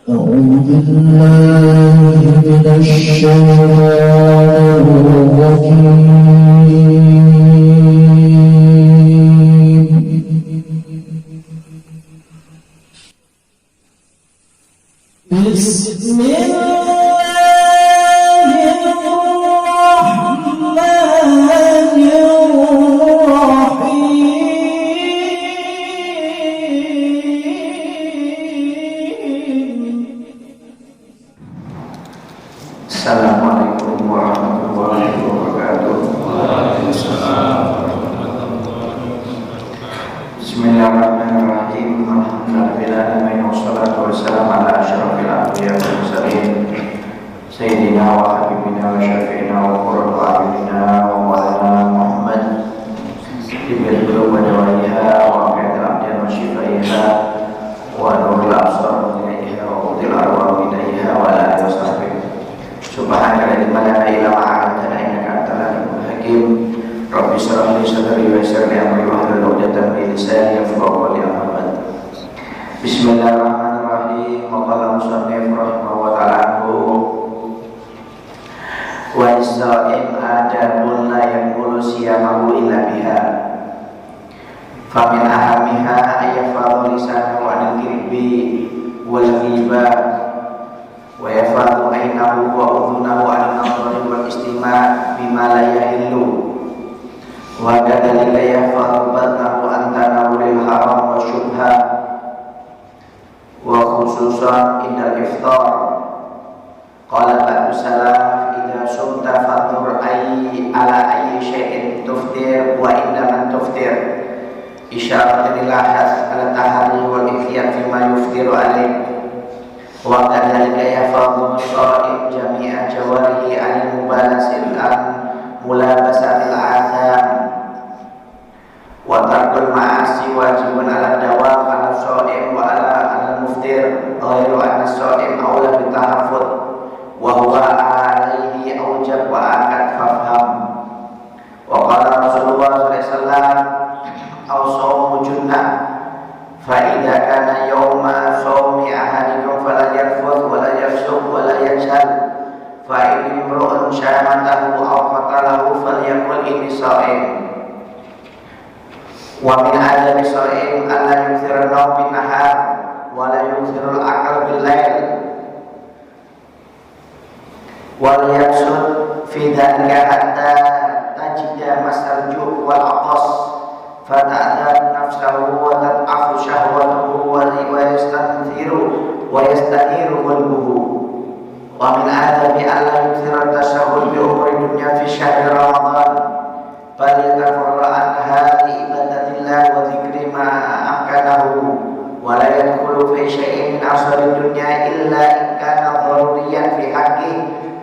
أعوذ بالله من الشيطان الرجيم. بسم الله الرحمن الرحيم. Assalamualaikum warahmatullahi wabarakatuh. Bismillahirrahmanirrahim. Alhamdulillahirabbil wassalatu wassalamu ala asyrafil anbiya'i wal mursalin sayyidina wa habibina wa syafi'ina wa qurratu a'yunina wa maulana Muhammad tibil qulub wa dawaiha wa afiatil abdan wa shifaiha wa nurul absar wa ghina'iha wa qudil arwah wa hidayha wa ala alihi wa sahbihi. Subhanaka la ilma lana illa ma 'allamtana innaka antal alimul hakim. Rabbi shrah li sadri wa yassir li amri wahlul 'uqdatam min lisani yafqahu qawli. Amma ba'd. Bismillahirrahmanirrahim. Qala musannif rahimahullah ta'ala wa isra'im adabun la yaqulu siyamahu illa biha. Fa min ahamiha ayafadhu lisanahu 'anil kirbi wal ghibah wa yafadhu aynahu wa udhunahu 'anil nadhari wal istima' bima la yahillu wa kadhalika yafadhu batnahu an tanawulil haram wa syubha wa khususan indal iftar. Qala ba'du salaf idha sumta fadhur ala ayyi syai'in tuftir wa inda man tuftir isyaratan ila ala tahari wal ifyat fima yuftiru alaih. Wa kadzalika yafadhu sha'ib jami'a jawarihi 'anil mubalasil an mulabasatil atham wa tarkul ma'asi wajibun 'ala dawam 'ala sha'ib wa 'ala al-muftir ghairu anna sha'ib aula bitahaffud wa huwa 'alaihi awjab wa akad fafham. Wa qala Rasulullah sallallahu alaihi wasallam awsawmu junnah fa idza kana yawma sawmi ahadikum fala yarfuth wa la yafsuq wa la yajhal fa in imru'un syamatahu aw qatalahu falyaqul inni sha'im. Wa min adabi sha'im alla yukthira an-nawm bin nahar wa la yukthira al-akal bil lail wal yaksud fi dhalika hatta tajida masal ju' wal aqas fata'adhan nafsahu wa tad'afu syahwatuhu wa yastaniru qalbuhu. Wa min adabi alla yukthira tashahhud bi umuri dunya fi syahri Ramadan bal yatafarra an hadhi ibadatillah wa dhikri ma amkanahu wa la yadkhulu fi syai'in min asari dunya illa in kana daruriyan fi haqqi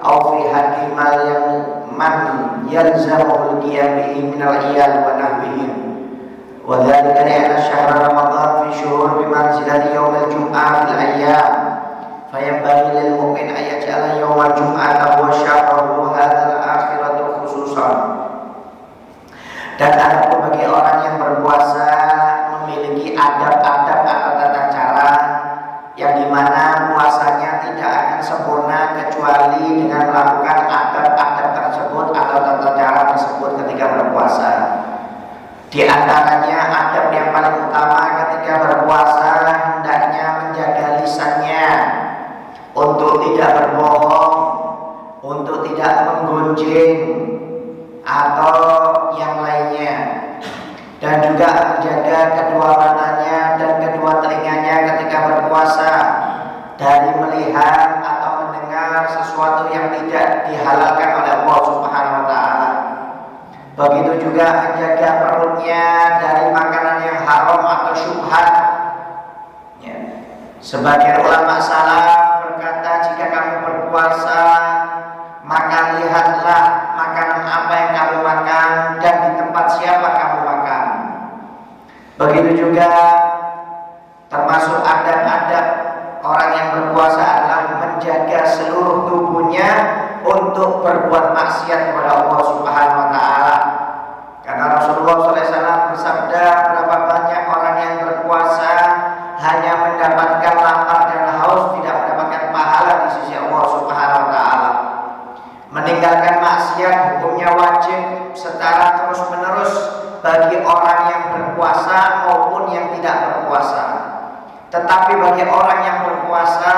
aw fi haqqi man yalzamuhu al-qiyam bihi min al-iyal wa nahwihim. Wa dhalika li'anna syahra Ramadan fi syuhur bimanzilati yawmil jum'ah fil ayyam fayanbaghi lil mu'min an yaj'ala yawmal jum'ata huwa syahrahu hadzal akhiratu khususan. Dan adapun bagi orang yang berpuasa memiliki adab-adab atau tata cara yang dimana puasanya tidak akan sempurna kecuali dengan melakukan adab-adab tersebut atau tata cara tersebut ketika berpuasa. Di antaranya adab yang paling utama ketika berpuasa hendaknya menjaga lisannya untuk tidak berbohong, untuk tidak menggunjing atau yang lainnya, dan juga menjaga kedua matanya dan kedua telinganya ketika berpuasa dari melihat atau mendengar sesuatu yang tidak dihalalkan oleh Allah Subhanahu wa taala. Begitu juga menjaga perutnya dari makanan yang haram atau syubhat. Ya. Sebagian ulama salaf berkata, jika kamu berpuasa maka lihatlah makanan apa yang kamu makan dan di tempat siapa kamu makan. Begitu juga termasuk adab-adab orang yang berpuasa adalah menjaga seluruh tubuhnya untuk berbuat maksiat kepada Allah Subhanahu wa taala. Karena Rasulullah SAW bersabda, berapa banyak orang yang berpuasa hanya mendapatkan lapar dan haus wajib secara terus-menerus bagi orang yang berpuasa maupun yang tidak berpuasa. Tetapi bagi orang yang berpuasa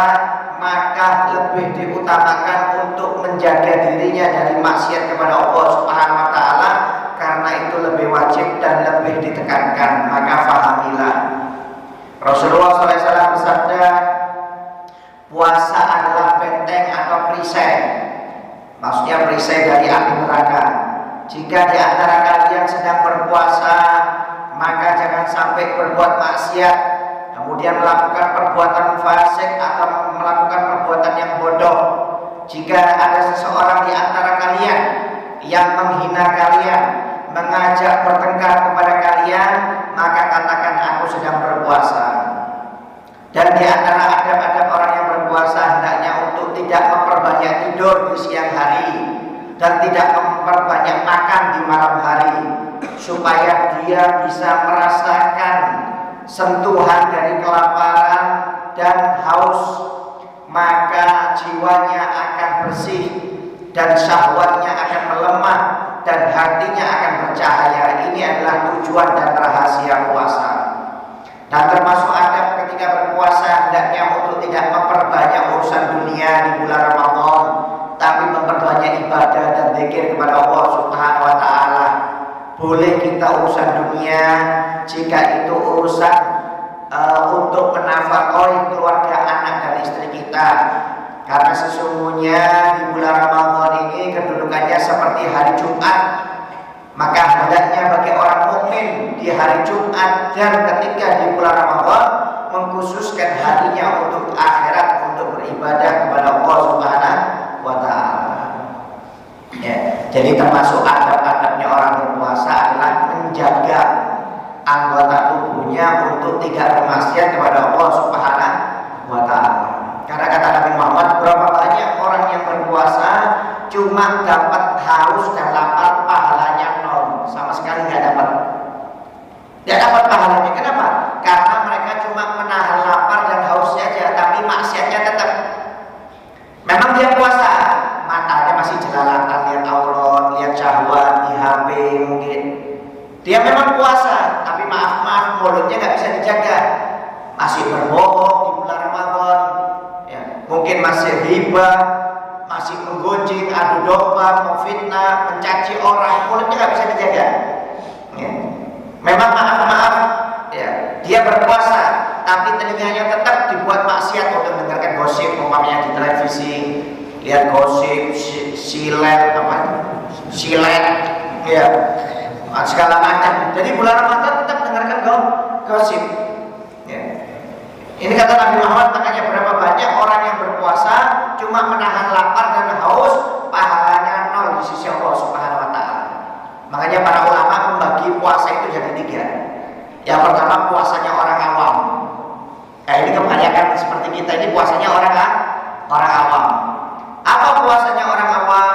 maka lebih diutamakan untuk menjaga dirinya dari maksiat kepada Allah Subhanahu wa taala, karena itu lebih wajib dan lebih ditekankan. Maka fahamilah. Rasulullah SAW bersabda, puasa adalah benteng atau perisai. Maksudnya perisai dari api neraka. Jika di antara kalian sedang berpuasa, maka jangan sampai berbuat maksiat, kemudian melakukan perbuatan fasik atau melakukan perbuatan yang bodoh. Jika ada seseorang di antara kalian yang menghina kalian, mengajak bertengkar kepada kalian, maka katakan aku sedang berpuasa. Dan di antara adab-adab orang yang berpuasa hendaknya untuk tidak memperbanyak tidur di siang hari dan tidak memperbanyak makan di malam hari, supaya dia bisa merasakan sentuhan dari kelaparan dan haus, maka jiwanya akan bersih dan syahwatnya akan melemah dan hatinya akan bercahaya. Ini adalah tujuan dan rahasia puasa. Dan termasuk adab ketika berpuasa hendaknya untuk tidak memperbanyak urusan dunia di bulan Ramadan, tapi memperbanyak ibadah dan zikir kepada Allah Subhanahu wa taala. Boleh kita urusan dunia jika itu urusan untuk menafkahi keluarga, anak dan istri kita. Karena sesungguhnya di bulan Ramadan ini kedudukannya seperti hari Jumat. Maka hendaknya bagi orang mukmin di hari Jumat dan ketika di bulan Ramadan mengkhususkan hatinya untuk akhirat, untuk beribadah kepada Allah Subhanahu wa taala. Ya, jadi termasuk adab-adabnya orang berpuasa adalah menjaga anggota tubuhnya untuk tidak bermaksiat kepada Allah Subhanahu wa taala. Karena kata Nabi Muhammad, berapa banyak orang yang berpuasa cuma dapat haus dan lapar, pahalanya nol, sama sekali nggak dapat. Tidak dapat pahalanya. Kenapa? Karena mereka cuma menahan lapar dan hausnya aja, tapi maksiatnya tetap. Memang dia puasa, matanya masih jelalatan lihat aurat, lihat syahwat di HP mungkin. Dia memang puasa, tapi maaf mulutnya nggak bisa dijaga, masih berbohong di bulan Ramadan, ya, mungkin masih riba, masih menggunjing, adu domba, memfitnah, mencaci orang, mulutnya nggak bisa dijaga. Ya. Memang maaf, ya, dia berpuasa, tapi telinganya tetap dibuat maksiat untuk mendengarkan gosip, umpamanya di televisi, lihat gosip, silet, ya, segala macam. Jadi bulan Ramadan tetap dengarkan gosip. Ya. Ini kata Nabi Muhammad, makanya berapa banyak orang yang berpuasa cuma menahan lapar dan haus, pahalanya nol di sisi Allah Subhanahu wa taala. Makanya para ulama membagi puasa itu jadi 3. Yang pertama puasanya orang awam. Ini kebanyakan seperti kita ini puasanya orang awam. Apa puasanya orang awam?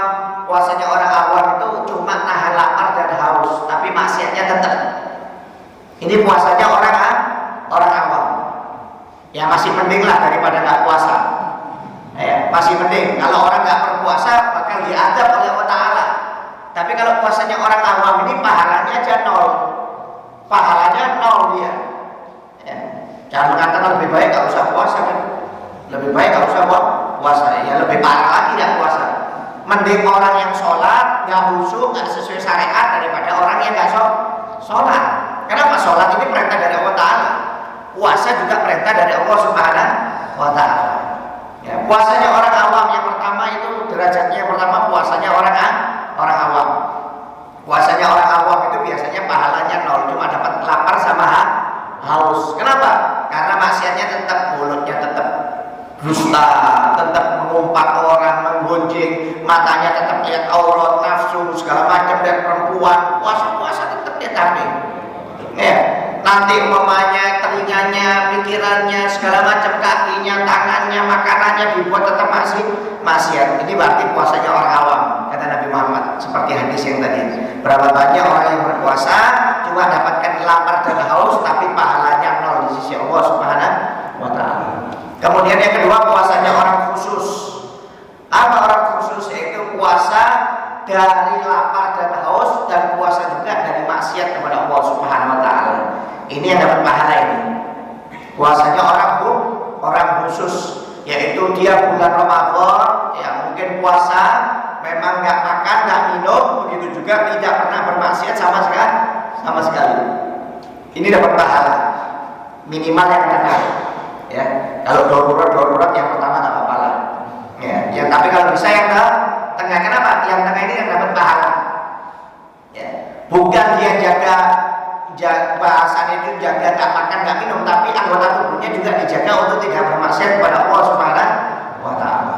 Puasanya orang awam itu cuma nahan lapar dan haus, tapi maksiatnya tetap. Ini puasanya orang awam. Ya masih mending lah daripada nggak puasa. Masih mending. Kalau orang nggak berpuasa bakal diadab oleh Allah Ta'ala. Tapi kalau puasanya orang awam ini pahalanya aja nol. Pahalanya nol dia. Ya. Jangan mengatakan lebih baik nggak usah puasa kan? Lebih baik nggak usah puasa. Ya lebih parah lagi nggak puasa. Mending orang yang sholat nggak khusyuk, nggak sesuai syariat daripada orang yang nggak sholat. Kenapa? Sholat ini perintah dari Allah Ta'ala. Puasa juga perintah dari Allah Subhanahu wa taala. Ya, puasanya orang awam yang pertama itu derajatnya yang pertama puasanya orang awam. Puasanya orang awam itu biasanya pahalanya nol, cuma dapat lapar sama haus. Kenapa? Karena maksiatnya tetap, mulutnya tetap dusta, tetap mengumpat orang, menggonjing, matanya tetap lihat aurat, nafsu, segala macam dan perempuan. Puasa tetap dia tampil. Ya. Nanti umpamanya telinganya, pikirannya, segala macam, kakinya, tangannya, makanannya dibuat tetap maksiat. Ini berarti puasanya orang awam, kata Nabi Muhammad. Seperti hadis yang tadi. Berapa banyak orang yang berpuasa cuma dapatkan lapar dan haus, tapi pahalanya nol di sisi Allah Subhanahu wa taala. Kemudian yang kedua puasanya orang khusus. Apa orang khusus? Yaitu puasa dari lapar puasa, memang nggak makan, nggak minum, begitu juga tidak pernah bermaksiat sama sekali. Ini dapat pahala minimal yang tengah. Ya, kalau darurat yang pertama nggak apa-apa lah. Ya, tapi kalau bisa yang tengah, kenapa? Yang tengah ini yang dapat pahala. Ya, bukan dia jaga bahasannya itu jaga tak makan nggak minum, tapi anggota tubuhnya juga dijaga untuk tidak bermaksiat kepada Allah Subhanahu wa Ta'ala.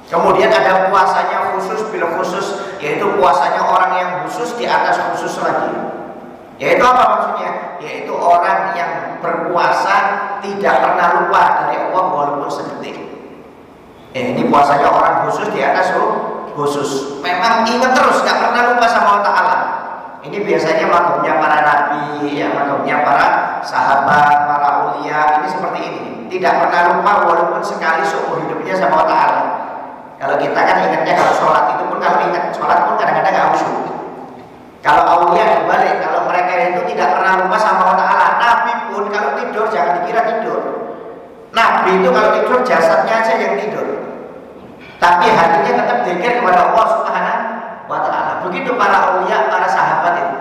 Kemudian ada puasanya khusus bil khusus, yaitu puasanya orang yang khusus di atas khusus lagi. Yaitu apa maksudnya? Yaitu orang yang berpuasa tidak pernah lupa dari Allah walaupun sedetik. Ini puasanya orang khusus di atas khusus. Memang ingat terus, nggak pernah lupa sama Allah Ta'ala. Ini biasanya makamnya para nabi, ya, makamnya para sahabat, para ulia. Ini seperti ini. Tidak pernah lupa walaupun sekali seumur hidupnya sama Allah Ta'ala. Kalau kita kan ingatnya kalau sholat itu pun, kalau ingat sholat pun kadang-kadang nggak khusyuk. Kalau aulia dibalik, kalau mereka itu tidak pernah lupa sama Allah Ta'ala. Nabi pun kalau tidur jangan dikira tidur. Nabi itu kalau tidur jasadnya aja yang tidur, tapi hatinya tetap dzikir kepada Allah Subhanahu wa Ta'ala. Begitu para aulia, para sahabat itu.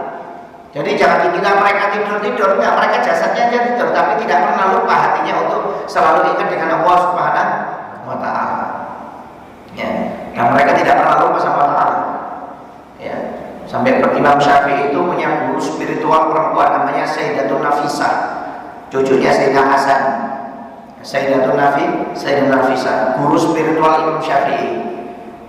Jadi jangan dikira mereka tidur-tidur, enggak, mereka jasadnya aja tidur, tapi tidak pernah lupa hatinya untuk selalu ingat dengan Allah Subhanahu wa Ta'ala. Ya, dan mereka tidak pernah lupa sama Allah Ta'ala. Ya, sampai Imam Syafi'i itu punya guru spiritual perempuan namanya Sayyidatun Nafisah, cucunya Sayyidina Hasan. Sayyidatun Nafisah, guru spiritual Imam Syafi'i.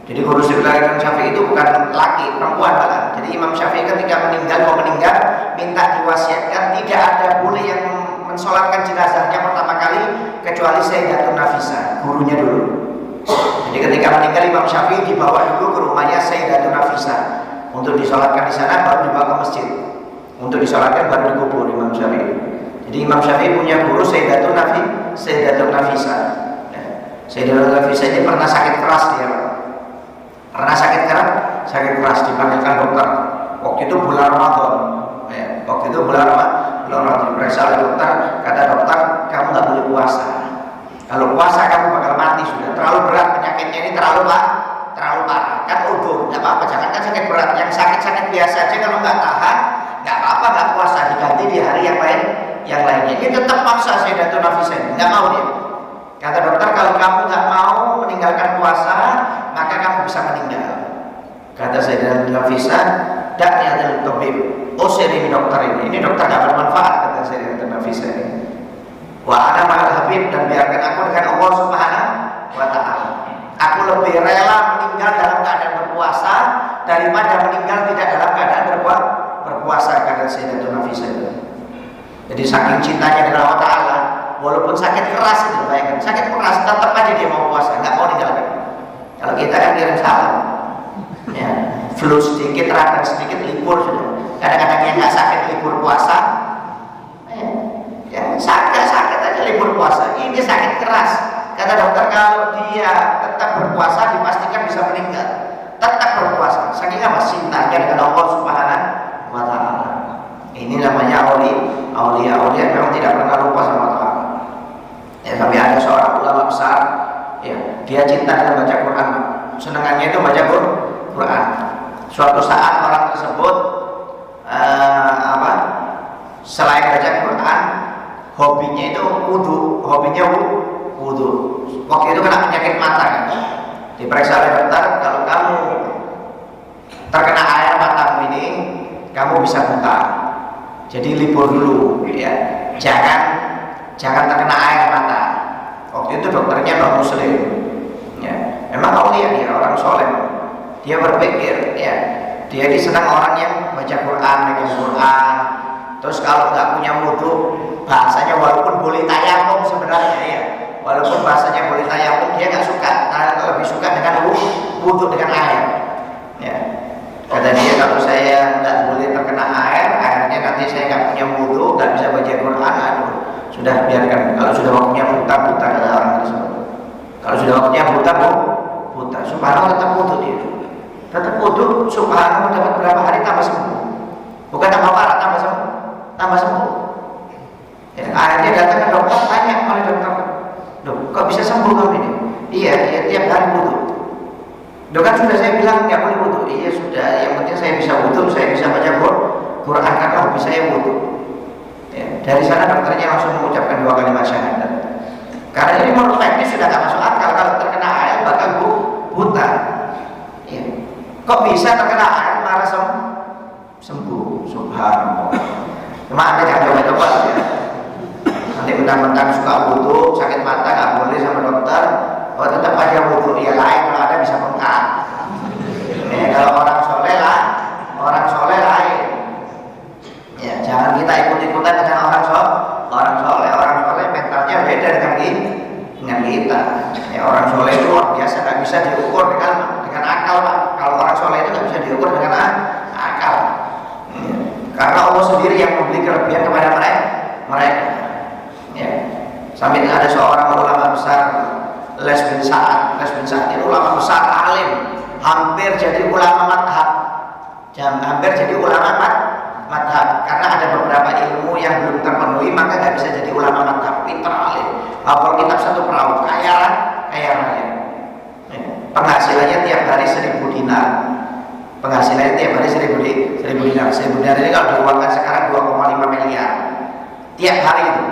Jadi guru spiritual Imam Syafi'i itu bukan laki, perempuan bahkan. Jadi Imam Syafi'i ketika mau meninggal, minta diwasiatkan tidak ada boleh yang mensolatkan jenazahnya pertama kali kecuali Sayyidatun Nafisah, gurunya dulu. Jadi ketika meninggal Imam Syafi'i dibawa dulu ke rumahnya Sayyidatun Nafisah untuk disolatkan di sana, baru dibawa ke masjid untuk disolatkan, baru dikubur Imam Syafi'i. Jadi Imam Syafi'i punya guru Sayyidatun Nafisah. Ya. Sayyidatun Nafisah ini pernah sakit keras dia, Pak. Pernah sakit keras dipanggilkan dokter. Waktu itu bulan Ramadan. Ya. Waktu itu bulan Ramadan diperiksa oleh dokter. Kata dokter, kamu nggak boleh puasa. Kalau puasa kamu bakal mati sudah. Terlalu berat penyakitnya ini, terlalu parah. Kan udur, nggak apa-apa. Jangan kan sakit berat. Yang sakit biasa aja kalau nggak tahan, nggak apa-apa, nggak puasa, diganti di hari yang lainnya. Ini tetap maksa Sayyidatun Nafisah, nggak mau dia. Kata dokter, kalau kamu nggak mau meninggalkan puasa, maka kamu bisa meninggal. Kata Sayyidatun Nafisah, dakni adil tabib, usir ini dokter ini dokter nggak bermanfaat, kata Sayyidatun Nafisah ini. Wa ana ma'al habib, dan biarkan aku dengan Allah Subhanahu wa Ta'ala. Aku lebih rela meninggal dalam keadaan berpuasa daripada meninggal tidak dalam keadaan berpuasa, kata Sayyidatun Nafisah itu. Jadi saking cintanya dengan Allah Ta'ala, walaupun sakit keras itu, bayangkan sakit keras, tetap aja dia mau puasa, nggak mau ninggalkan. Kalau kita kan kirim salam, ya, flu sedikit, radang sedikit, libur sudah. Kadang-kadang yang nggak sakit libur puasa, ya, sakit aja libur puasa. Ini sakit keras, kata dokter kalau dia tetap berpuasa dipastikan bisa meninggal. Tetap berpuasa, saking apa? Cintanya dengan Allah Subhanahu wa Ta'ala. Ini namanya aulia memang tidak pernah lupa sama Tuhan. Ya, tapi ada seorang ulama besar, ya, dia cinta dengan baca Quran. Senangannya itu baca Quran. Suatu saat orang tersebut selain baca Quran, hobinya itu wudu. Waktu itu kena penyakit mata kan. Diperiksa oleh dokter, kalau kamu terkena air matamu ini, kamu bisa buta. Jadi libur dulu, ya. Jangan terkena air mata. Waktu itu dokternya non muslim. Ya. Memang aulia dia, orang soleh. Dia berpikir, ya, dia ini senang orang yang baca Quran, megang Quran. Terus kalau nggak punya wudu, bahasanya walaupun boleh tayamum sebenarnya, ya. Walaupun bahasanya boleh tayamum, dia nggak suka. Nah, lebih suka dengan wudu dengan air. Ya. Kata dia, kalau saya nggak boleh terkena air, akhirnya nanti saya nggak punya wudu, nggak bisa baca Quran, aduh, sudah biarkan. Kalau sudah waktunya buta kata orang tersebut. Kalau sudah waktunya buta, subhanallah tetap wudu dia. Tetap wudu, subhanallah dapat berapa hari tambah sembuh. Bukan tambah parah, tambah sembuh. Ya, akhirnya datang ke dokter, tanya oleh dokter, dok, kok bisa sembuh kamu ini? Iya, tiap hari wudu. Loh kan sudah saya bilang nggak boleh wudu. Iya sudah, yang penting saya bisa wudu, saya bisa baca Quran karena hobi saya wudu. Ya, dari sana dokternya langsung mengucapkan 2 kalimat syahadat. Karena ini menurut teknis sudah nggak masuk akal, kalau terkena air bakal buta. Ya. Kok bisa terkena air malah sembuh? Subhanallah. Cuma anda jangan coba-coba ya. Nanti mentang-mentang suka wudu, sakit mata nggak boleh sama dokter. Oh tetap aja wudu dia lain, kalau ada bisa bengkak. Kalau orang soleh lain. Ya jangan kita ikut-ikutan dengan orang soleh mentalnya beda dengan kita. Ya orang soleh itu luar biasa, nggak bisa diukur dengan akal Pak. Kalau orang soleh itu nggak bisa diukur dengan akal. Ya. Karena Allah sendiri yang memberi kelebihan kepada mereka. Ya. Sampai ada seorang ulama besar, Les bin Sa'ad itu ulama besar, alim, hampir jadi ulama madhab, karena ada beberapa ilmu yang belum terpenuhi, maka nggak bisa jadi ulama madhab. Pinter, alim, hafal kitab 1 perahu, kaya raya. Penghasilannya tiap hari 1.000 dinar. 1.000 dinar. 1.000 dinar ini kalau diuangkan sekarang 2,5 miliar tiap hari itu.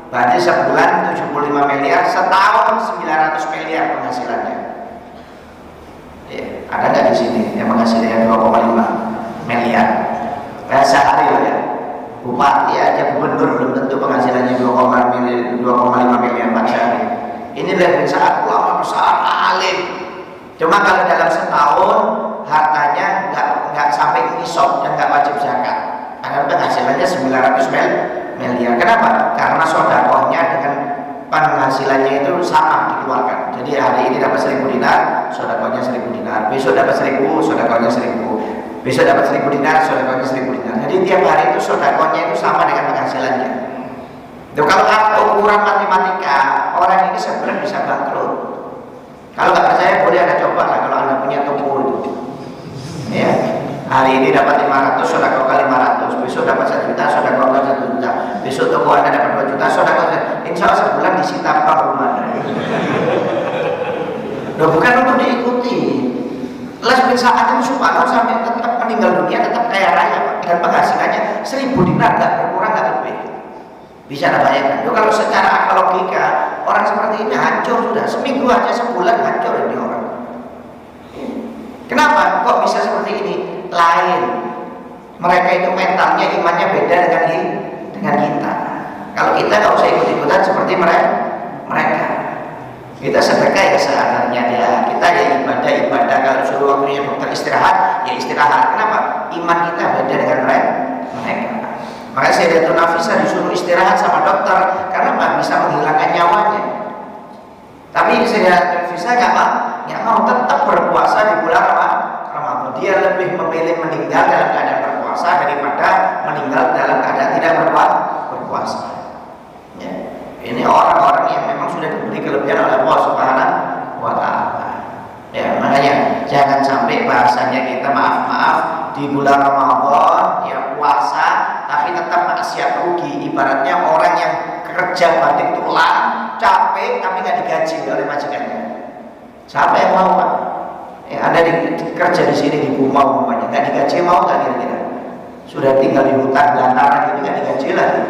Berarti sebulan 75 miliar, setahun 900 miliar penghasilannya. Ya, ada nggak di sini yang penghasilannya 2,5 miliar? Sehari lah ya. Bupati aja, gubernur belum tentu penghasilannya 2,5 miliar Pak sehari. Ini lebih saat ulama besar, alim. Cuma kalau dalam setahun hartanya nggak sampai nisab dan nggak wajib zakat. Karena penghasilannya 900 miliar. Kenapa? Karena sodakohnya dengan penghasilannya itu sama dikeluarkan. Jadi hari ini dapat 1.000 dinar, sodakohnya 1.000 dinar. Besok dapat 1.000, sodakohnya 1.000. Besok dapat 1.000 dinar, sodakohnya 1.000 dinar. Jadi tiap hari itu sodakohnya itu sama dengan penghasilannya. Tuh, kalau ukuran matematika, orang ini sebenarnya bisa bangkrut. Kalau nggak percaya boleh Anda coba lah kalau Anda punya toko itu. Ya. Hari ini dapat 500, sodakoh kali 500. Besok dapat 1 juta, sodakoh kali 1 juta. Besok toko Anda dapat 2 juta, sodakoh. Insya Allah sebulan disita Pak rumah. Loh, bukan untuk diikuti. Les bin Sa'ad itu subhanallah sampai tetap meninggal dunia tetap kaya raya Pak. Dan penghasilannya 1.000 dinar, nggak berkurang nggak lebih. Bisa Anda bayangkan? Loh, kalau secara akal logika orang seperti ini hancur sudah. Seminggu aja, sebulan hancur ini orang. Kenapa? Kok bisa seperti ini? Lain. Mereka itu mentalnya, imannya beda dengan kita. Kalau kita nggak usah ikut-ikutan seperti mereka. Kita sedekah ya seadanya ya. Kita ya ibadah. Kalau suruh waktunya dokter istirahat, ya istirahat. Kenapa? Iman kita beda dengan mereka. Maka Sayyidatun Nafisah disuruh istirahat sama dokter karena nggak bisa menghilangkan nyawanya. Tapi Sayyidatun Nafisah nggak mau tetap berpuasa di bulan Ramadan. Dia lebih memilih meninggal dalam keadaan berpuasa daripada meninggal dalam keadaan tidak berpuasa. Ya. Ini orang-orang yang memang sudah diberi kelebihan oleh Allah Subhanahu wa Ta'ala. Ya, makanya jangan sampai bahasanya kita maaf di bulan Ramadan ya puasa tapi tetap maksiat, rugi. Ibaratnya orang yang kerja banting tulang, capek tapi nggak digaji oleh majikannya. Siapa yang mau Pak? Ya, Anda kerja di sini di rumah umpamanya, nggak digaji mau nggak kira-kira? Sudah tinggal di hutan belantara ini nggak digaji lagi.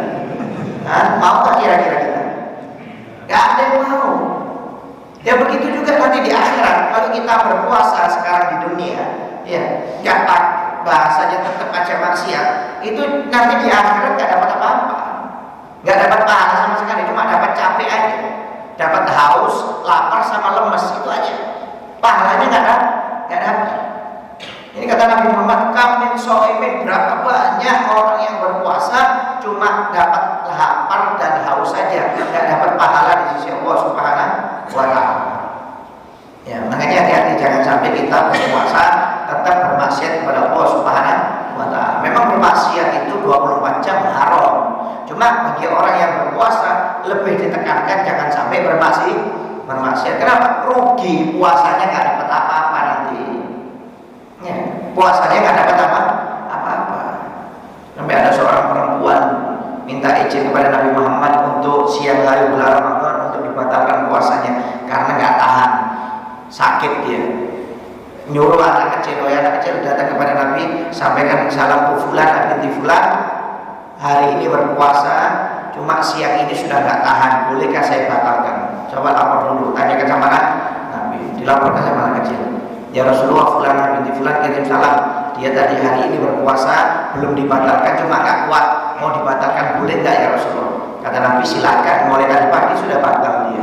Mau nggak kira-kira kita? Nggak ada yang mau. Ya begitu juga nanti di akhirat. Kalau kita berpuasa sekarang di dunia, ya nggak bahasanya tetap aja maksiat, itu nanti di akhirat nggak dapat apa-apa, nggak dapat pahala sama sekali, cuma dapat capek aja, dapat haus, lapar sama lemes itu aja. Pahalanya nggak dapat. Ini kata Nabi Muhammad, kamin soimin, berapa banyak orang yang berpuasa cuma dapat lapar dan haus saja, nggak dapat pahala di sisi Allah Subhanahu wa Ta'ala. Ya, makanya hati-hati jangan sampai kita berpuasa tetap bermaksiat kepada Allah Subhanahu wa Ta'ala. Memang bermaksiat itu 24 jam haram. Cuma bagi orang yang berpuasa lebih ditekankan jangan sampai bermaksiat. Kenapa? Rugi, puasanya nggak dapat apa-apa nanti. Ya, puasanya nggak dapat apa-apa. Sampai ada seorang perempuan minta izin kepada Nabi Muhammad untuk siang hari bulan Ramadan untuk dibatalkan puasanya karena nggak tahan, sakit dia. nyuruh anak kecil datang kepada Nabi, sampaikan salam fulan binti fulan, hari ini berpuasa, cuma siang ini sudah nggak tahan, bolehkah saya batalkan? Coba lapor dulu, tanyakan sama Nabi, dilaporkan sama anak kecil. Ya Rasulullah, fulan binti fulan kirim salam, dia tadi hari ini berpuasa, belum dibatalkan, cuma nggak kuat, mau dibatalkan boleh nggak ya Rasulullah? Kata Nabi, silakan, mulai tadi pagi sudah batal dia.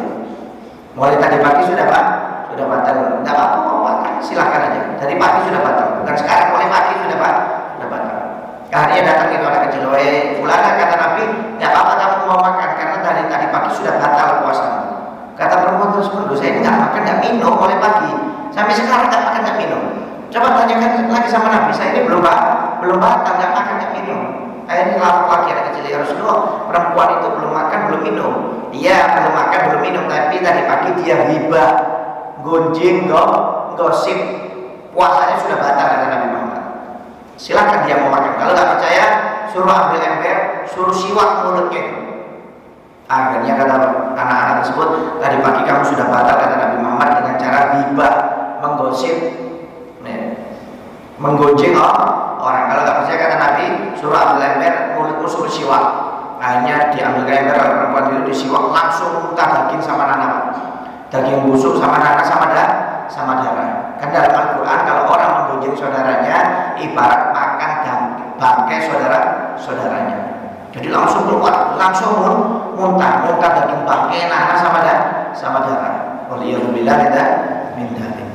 Mulai tadi pagi sudah batal, nggak apa-apa, mau makan, silakan aja. Dari pagi sudah batal, bukan sekarang, mulai pagi sudah batal. Akhirnya datang itu anak kecil, fulana, kata Nabi, nggak apa-apa kamu mau makan, karena dari tadi pagi sudah batal puasa. Kata perempuan tersebut, saya ini nggak makan, nggak minum mulai pagi, sampai sekarang nggak makan, nggak minum. Coba tanyakan lagi sama Nabi, saya ini belum batal, nggak makan, nggak minum. Akhirnya lapor lagi anak kecil, ya Rasulullah, perempuan itu belum makan, belum minum. Iya, belum makan, belum minum, tapi tadi pagi dia hibah, gonjing, gosip, puasanya sudah batal, kata Nabi Muhammad. Silakan dia mau makan. Kalau nggak percaya, suruh ambil ember, suruh siwak mulutnya itu. Akhirnya kata anak-anak tersebut, tadi pagi kamu sudah batal, kata Nabi Muhammad, dengan cara hibah, menggosip, menggonjing orang. Kalau nggak percaya, kata Nabi, suruh ambil ember, mulutmu suruh siwak. Akhirnya diambil ember oleh perempuan itu, disiwak, langsung muntah daging sama nanah, daging busuk sama nanah sama darah. Kan dalam Al-Quran kalau orang menggunjing saudaranya ibarat makan bangkai saudaranya. Jadi langsung keluar, langsung muntah daging bangkai nanah sama darah. Waliyahulillah min dzalik.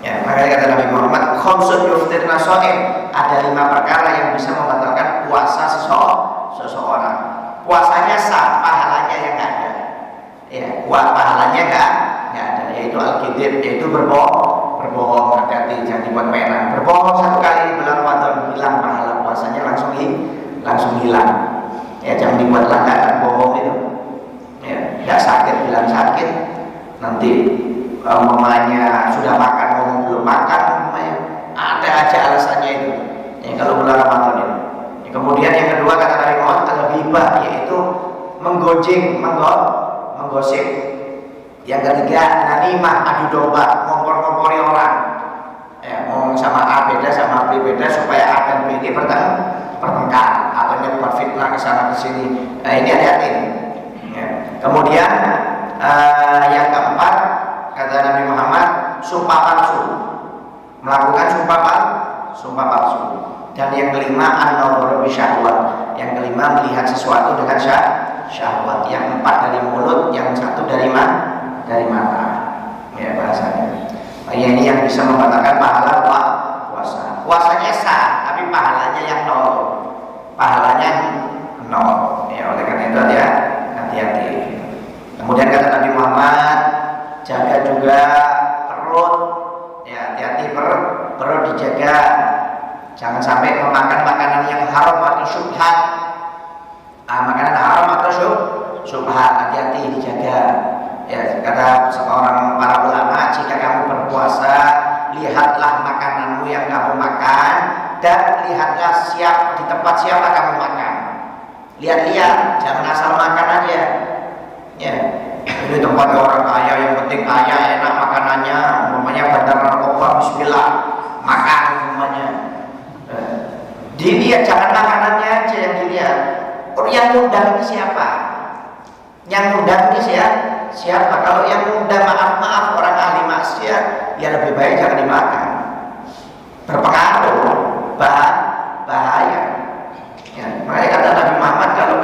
Ya, makanya kata Nabi Muhammad, khamsun yuftirna shaim, ada 5 perkara yang bisa membatalkan puasa seseorang. Puasanya sah, pahalanya yang nggak ada. Ya, pahalanya nggak ada, yaitu al-kadzib, yaitu berbohong. Hati-hati, jangan dibuat mainan. Berbohong 1 kali di bulan Ramadan, hilang pahala puasanya, langsung hilang. Ya, jangan dibuat langganan bohong itu. Ya, nggak sakit bilang sakit, nanti mamanya sudah makan, ngomong belum makan, mamanya ada aja alasannya itu. Ya, kalau bulan Ramadan ini. Ya, kemudian yang kedua kata Nabi Muhammad, al-ghibah, yaitu menggonjing, menggosip. Yang ketiga, namimah, adu domba, ngompor-ngompori orang. Ya, ngomong sama A beda, sama B beda, supaya A dan B ini bertengkar atau nyebar fitnah ke sana ke sini. Nah, ini hati-hati. Ya. Kemudian yang keempat kata Nabi Muhammad, sumpah palsu, melakukan sumpah palsu. Dan yang kelima, an-nadhru bisyahwat. Yang kelima, melihat sesuatu dengan syahwat. Yang 4 dari mulut, yang 1 dari mata. Ya, bahasanya. Ya, ini yang bisa membatalkan pahala puasa. Puasanya sah, tapi pahalanya yang 0. Pahalanya 0. Ya, oleh karena itu ya, hati-hati. Kemudian kata Nabi Muhammad, jaga juga perut. Ya, hati-hati perut dijaga. Jangan sampai memakan makanan yang haram atau syubhat. Makanan haram atau syubhat, hati-hati dijaga. Ya, kata seorang para ulama, jika kamu berpuasa, lihatlah makananmu yang kamu makan dan lihatlah di tempat siapa kamu makan. Lihat-lihat, jangan asal makan aja. Ya, ini tempat orang kaya, yang penting kaya, enak makanannya, umpamanya bandar narkoba, bismillah, makan umpamanya. Dilihat, jangan makanannya aja yang dilihat. Yang ngundang ini siapa? Yang ngundang ini siapa? Kalau yang ngundang maaf orang ahli maksiat, ya lebih baik jangan dimakan. Berpengaruh, bahaya. Ya, makanya kata Nabi Muhammad, kalau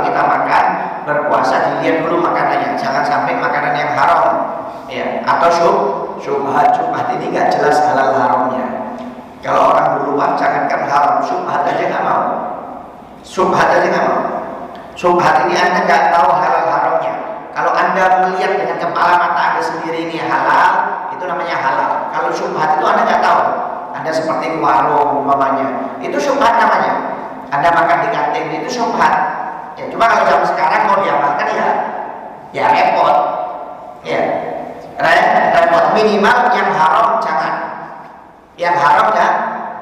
kita makan berpuasa, dilihat dulu makanannya, jangan sampai makanan yang haram. Ya, atau syubhat ini nggak jelas halal haramnya. Kalau orang duluan, jangankan haram, syubhat aja nggak mau. Syubhat ini Anda nggak tahu halal haramnya. Kalau Anda melihat dengan kepala mata Anda sendiri ini halal, itu namanya halal. Kalau syubhat itu Anda nggak tahu. Anda seperti warung umpamanya, itu syubhat namanya. Anda makan di kantin, itu syubhat. Ya, cuma kalau zaman sekarang mau diamalkan ya repot. Ya, repot. Minimal yang haram jangan. Yang haram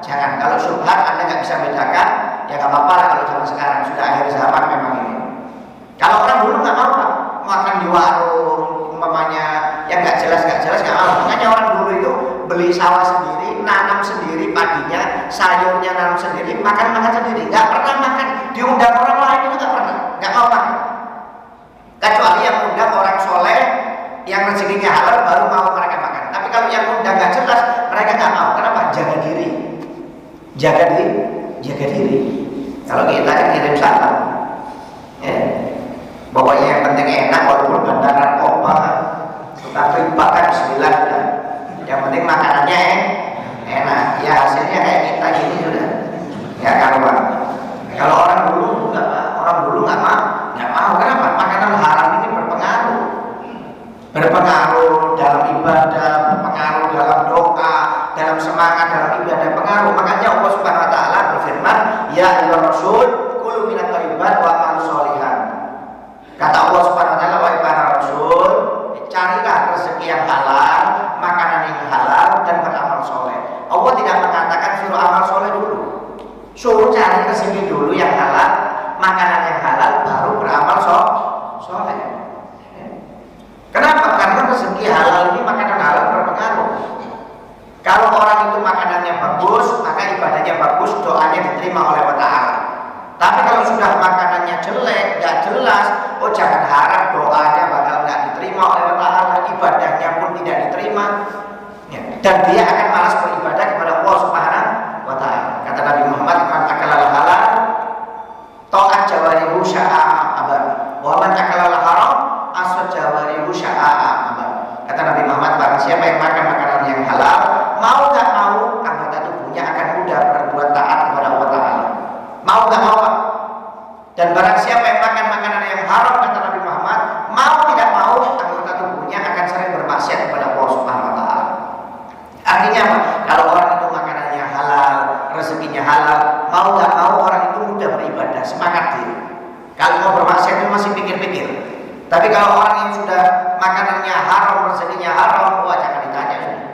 jangan. Kalau syubhat Anda nggak bisa bedakan, ya nggak apa-apa lah. Kalau zaman sekarang sudah akhir zaman memang ini. Kalau orang dulu nggak mau Pak, makan di warung umpamanya yang nggak jelas nggak mau. Makanya orang dulu itu beli sawah sendiri, nanam sendiri padinya, sayurnya nanam sendiri, makan sendiri, nggak pernah makan diundang orang lain, itu nggak pernah, nggak mau makan. Kecuali yang undang orang soleh yang rezekinya halal baru mau mereka makan. Tapi kalau yang undang nggak jelas, mereka nggak mau. Kenapa? Jaga diri. Kalau kita kan kirim salam, ya. Pokoknya yang penting enak, walaupun bandar narkoba, tapi bahkan bismillah sudah. Yang penting makanannya enak. Ya hasilnya kayak kita gini sudah. Ya kalau orang dulu nggak mau. Kenapa? Makanan haram ini berpengaruh dalam ibadah, berpengaruh dalam doa, dalam semangat dalam ibadah, pengaruh. Makanya Allah Subhanahu Wa Taala berfirman, ya ayyuhar rasul kulu minat thayyibat wa amal sholihan. Kata Allah Subhanahu Wa Taala, wahai para rasul, carilah rezeki yang halal, makanan yang halal, dan beramal soleh. Allah tidak mengatakan suruh amal soleh dulu, suruh cari rezeki dulu yang halal, makanan yang halal, baru beramal soleh. Kenapa? Karena rezeki halal ini, makanan halal berpengaruh. Kalau orang itu makanannya bagus, maka ibadahnya bagus, doanya diterima oleh Allah Ta'ala. Tapi kalau sudah makanannya jelek, gak jelas, oh jangan harap doanya bakal gak diterima oleh Allah Ta'ala, ibadahnya pun tidak diterima, ya. Dan dia akan malas beribadah kepada Allah Subhanahu Wa Ta'ala. Kata Nabi Muhammad, man akalal halal ta'at jawarihu sya'a abar, wa man akalal haram asad jawarihu sya'a abar. Kata Nabi Muhammad, barang siapa yang makan makanan yang halal, mau gak mau, anggota tubuhnya akan mudah berbuat taat kepada Allah Ta'ala. Mau gak mau. Dan barang siapa yang makan makanan yang haram, kata Nabi Muhammad, mau tidak mau, anggota tubuhnya akan sering bermaksiat kepada Allah Subhanahu Wa Ta'ala. Artinya apa? Kalau orang itu makanannya halal, rezekinya halal, mau gak mau orang itu mudah beribadah, semangat dia. Kalau mau bermaksiat itu masih pikir-pikir. Tapi kalau orang yang sudah makanannya haram, rezekinya haram, wah jangan ditanya sudah.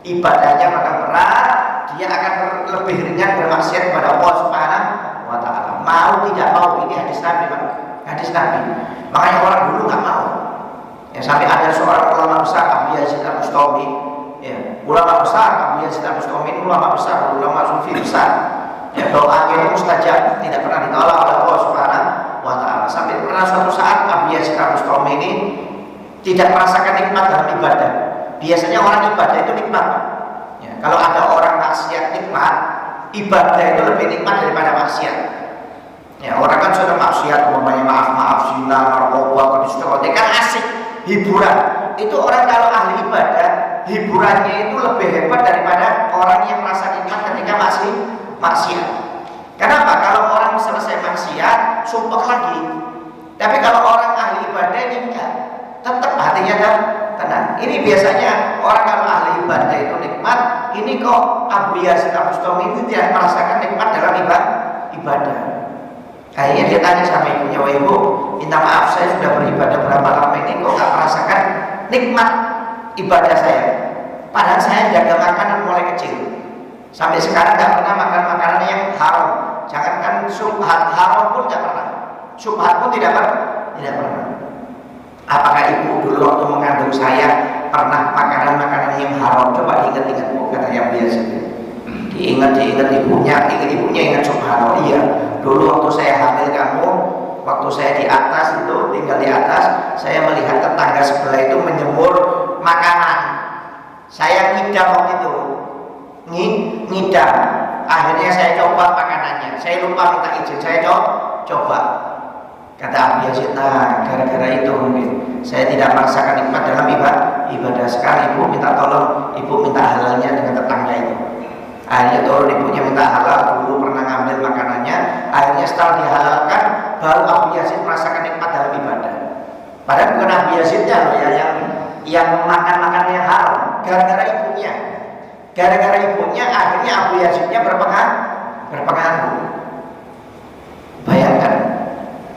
Ibadahnya makan berat, dia akan lebih ringan bermaksiat kepada Allah Subhanahu Wa Ta'ala. Mau tidak mau, ini hadis Nabi, hadis Nabi. Makanya orang dulu nggak mau. Ya, sampai ada seorang ulama besar, Abu Yazid Al-Bustami. Ya, ulama besar, Abu Yazid Al-Bustami ini ulama besar, ulama sufi besar. Ya, doanya ini mustajab, tidak pernah ditolak oleh Allah Subhanahu Wa Ta'ala. Sampai pernah suatu saat Abu Yazid Al-Bustami ini tidak merasakan nikmat dalam ibadah. Biasanya orang ibadah itu nikmat. Ya, kalau ada orang maksiat nikmat, ibadah itu lebih nikmat daripada maksiat. Ya, orang kan sudah maksiat, umpamanya maaf zina, narkoba, diskotek, kan asik, hiburan. Itu orang kalau ahli ibadah, hiburannya itu lebih hebat daripada orang yang merasa nikmat ketika masih maksiat. Kenapa? Kalau orang selesai maksiat, sumpah lagi. Tapi kalau orang ahli ibadah ini enggak, tetap hatinya tenang. Ini biasanya orang kalau ahli ibadah itu nikmat. Ini kok Abu Yazid Al-Bustami itu tidak merasakan nikmat dalam ibadah. Akhirnya dia tanya sama ibunya, wah ibu, minta maaf saya sudah beribadah berapa lama ini kok gak merasakan nikmat ibadah saya. Padahal saya jaga makanan mulai kecil, sampai sekarang gak pernah makan makanan yang haram. Jangankan subhat, haram pun gak pernah, subhat pun tidak pernah. Apakah ibu dulu waktu mengandung saya pernah makanan yang haram? Coba ingat-ingat bu, kata yang biasa. Diingat ibunya ingat subhanallah. Iya, dulu waktu saya hamil kamu, waktu saya di atas itu, tinggal di atas, saya melihat tetangga sebelah itu menyemur makanan. Saya ngidam waktu itu, ngidam. Akhirnya saya coba makanannya, saya lupa minta izin, saya coba. Kata Abu Yazid, nah gara-gara itu mungkin saya tidak merasakan nikmat dalam ibadah. Sekarang ibu minta tolong, ibu minta halalnya dengan tetangga itu. Akhirnya turun ibunya minta halal, dulu pernah ngambil makanannya. Akhirnya setelah dihalalkan, baru Abu Yazid merasakan nikmat dalam ibadah. Padahal bukan Abu Yazidnya loh ya yang makan makanan yang haram, gara-gara ibunya. Gara-gara ibunya akhirnya Abu Yazidnya berpengaruh. Bayangkan,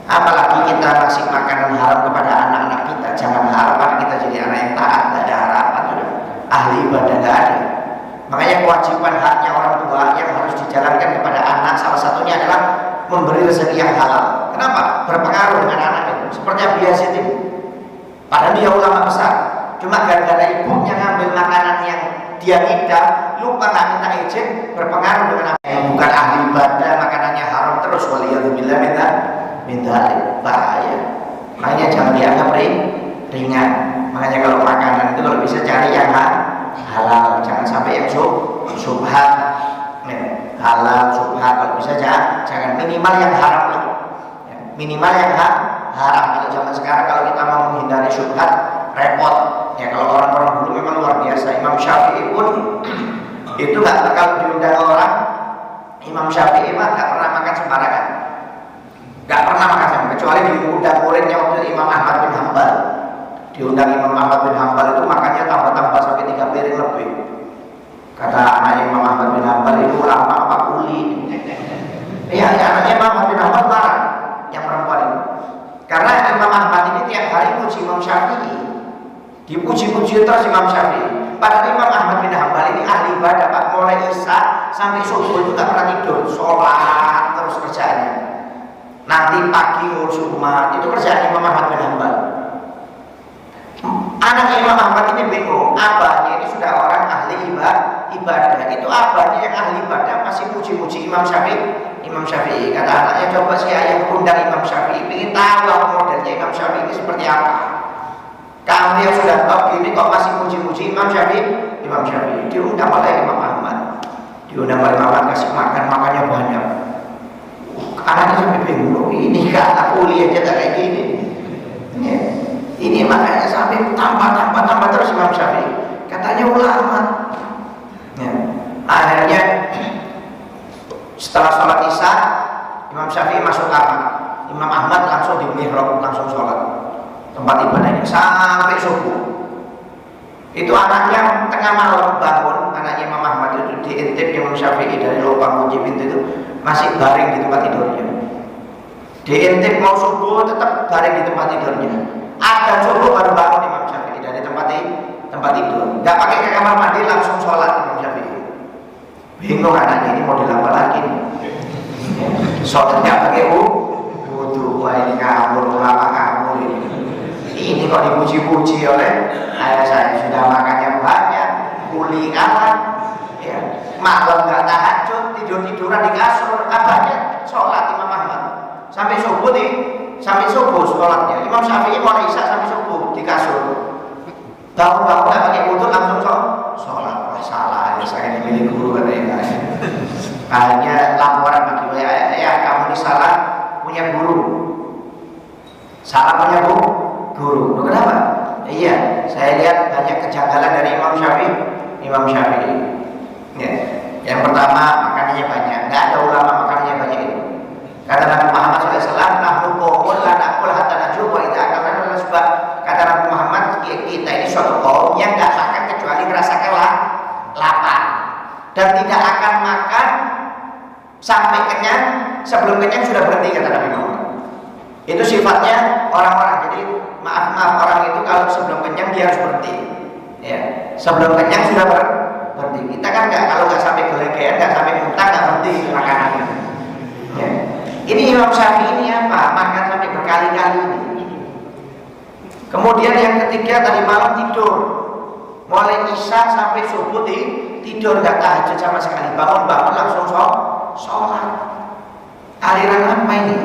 apalagi kita ngasih makanan haram kepada anak-anak kita. Jangan harapan kita jadi anak yang taat, tidak ada harapan, sudah ahli ibadah tidak ada. Makanya kewajiban haknya orang tua yang harus dijalankan kepada anak salah satunya adalah memberi rezeki yang halal. Kenapa? Berpengaruh dengan anak itu. Seperti Abu Yazid ini. Padahal dia ulama besar. Cuma gara-gara ibunya ngambil makanan yang dia ngidam, lupa nggak minta izin, berpengaruh dengan apa yang bukan ahli ibadah, makanannya haram terus, waliyadzubillah minta bahaya. Makanya jangan dianggap ringan. Makanya kalau makanan itu kalau bisa cari yang halal, jangan sampai yang subhat. Halal, subhat, kalau bisa jangan minimal yang haram lah. Minimal yang haram. Kalau zaman sekarang kalau kita mau menghindari subhat repot. Ya kalau orang-orang dulu memang luar biasa. Imam Syafi'i pun itu nggak, kalau diundang orang, Imam Syafi'i mah nggak pernah makan sembarangan. Nggak pernah makan sembarangan, kecuali diundang muridnya waktu itu Imam Ahmad bin Hambal. Diundang Imam Ahmad bin Hambal itu makannya tambah-tambah sampai 3 piring lebih. Kata anaknya Imam Ahmad bin Hambal, itu ulama apa kuli? Iya, anaknya Imam Ahmad bin Hambal marah, yang perempuan itu. Karena Imam Ahmad ini tiap hari puji Imam Syafi'i, dipuji-puji terus Imam Syafi'i. Padahal Imam Ahmad bin Hambal ini ahli ibadah, Pak. Mulai Isya sampai subuh itu tak pernah tidur, sholat terus kerjaannya. Nanti pagi ngurus umat, itu kerjaan Imam Ahmad bin Hambal. Anaknya Imam Ahmad ini bingung, abahnya ini sudah orang ahli ibadah, itu abahnya yang ahli ibadah masih puji-puji Imam Syafi'i. Kata anaknya, coba si ayah undang Imam Syafi'i, ingin tahu apa modelnya Imam Syafi'i ini seperti apa. Kamu yang sudah tahu gini kok masih puji-puji Imam Syafi'i. Diundang oleh Imam Ahmad, kasih makannya banyak. Anaknya sampai bingung, ini kan aku lihat aja kayak gini. Ini makanya sampai tambah terus Imam Syafi'i. Katanya ulama. Akhirnya setelah sholat Isya, Imam Syafi'i masuk kamar. Imam Ahmad langsung di mihrab, langsung sholat tempat ibadahnya sampai subuh. Itu anaknya tengah malam bangun, anaknya Imam Ahmad itu diintip Imam Syafi'i dari lubang kunci pintu itu masih baring di tempat tidurnya. Diintip mau subuh tetap baring di tempat tidurnya. Ada subuh baru bangun Imam Syafi'i dari tempat tidur. Nggak pakai ke kamar mandi, langsung sholat Imam Syafi'i. Bingung anaknya ini model apa lagi? Sholat nggak pakai wudu. Wah ini kabur, ulama kabur ini. Ini kok dipuji-puji oleh ayah saya, sudah makannya banyak, kuli kalah, ya. Malam nggak tahajud, tiduran di kasur, abahnya sholat Imam Ahmad sampai subuh sholatnya. Imam Syafi'i mulai Isya sampai subuh di kasur. Bangun nggak pakai wudu langsung sholat. Wah salah, saya ini milik guru katanya. Hanya laporan bagi ya kamu ini salah punya guru. Salah punya guru. Kenapa? Iya, saya lihat banyak kejanggalan dari Imam Syafi'i. Ya. Yang pertama makanannya banyak, nggak ada ulama makanannya banyak itu. Kata Nabi Muhammad SAW, nahnu qaumun la naqul hatta najub wa idza akalna nasbah. Kata Nabi Muhammad, kita ini suatu kaum yang nggak makan kecuali merasakan lapar, dan tidak akan makan sampai kenyang. Sebelum kenyang sudah berhenti, kata Nabi Muhammad. Itu sifatnya orang-orang. Jadi maaf orang itu kalau sebelum kenyang dia harus berhenti. Ya, sebelum kenyang sudah berhenti. Kita kan nggak, kalau nggak sampai gelegean, nggak sampai muntah, nggak berhenti makanannya. Ya. Ini Imam Syafi'i ini apa? Makan sampai berkali-kali ini. Kemudian yang ketiga tadi malam tidur, mulai Isya sampai subuh tidur, nggak tahajud sama sekali. Bangun langsung sholat. Aliran apa ini?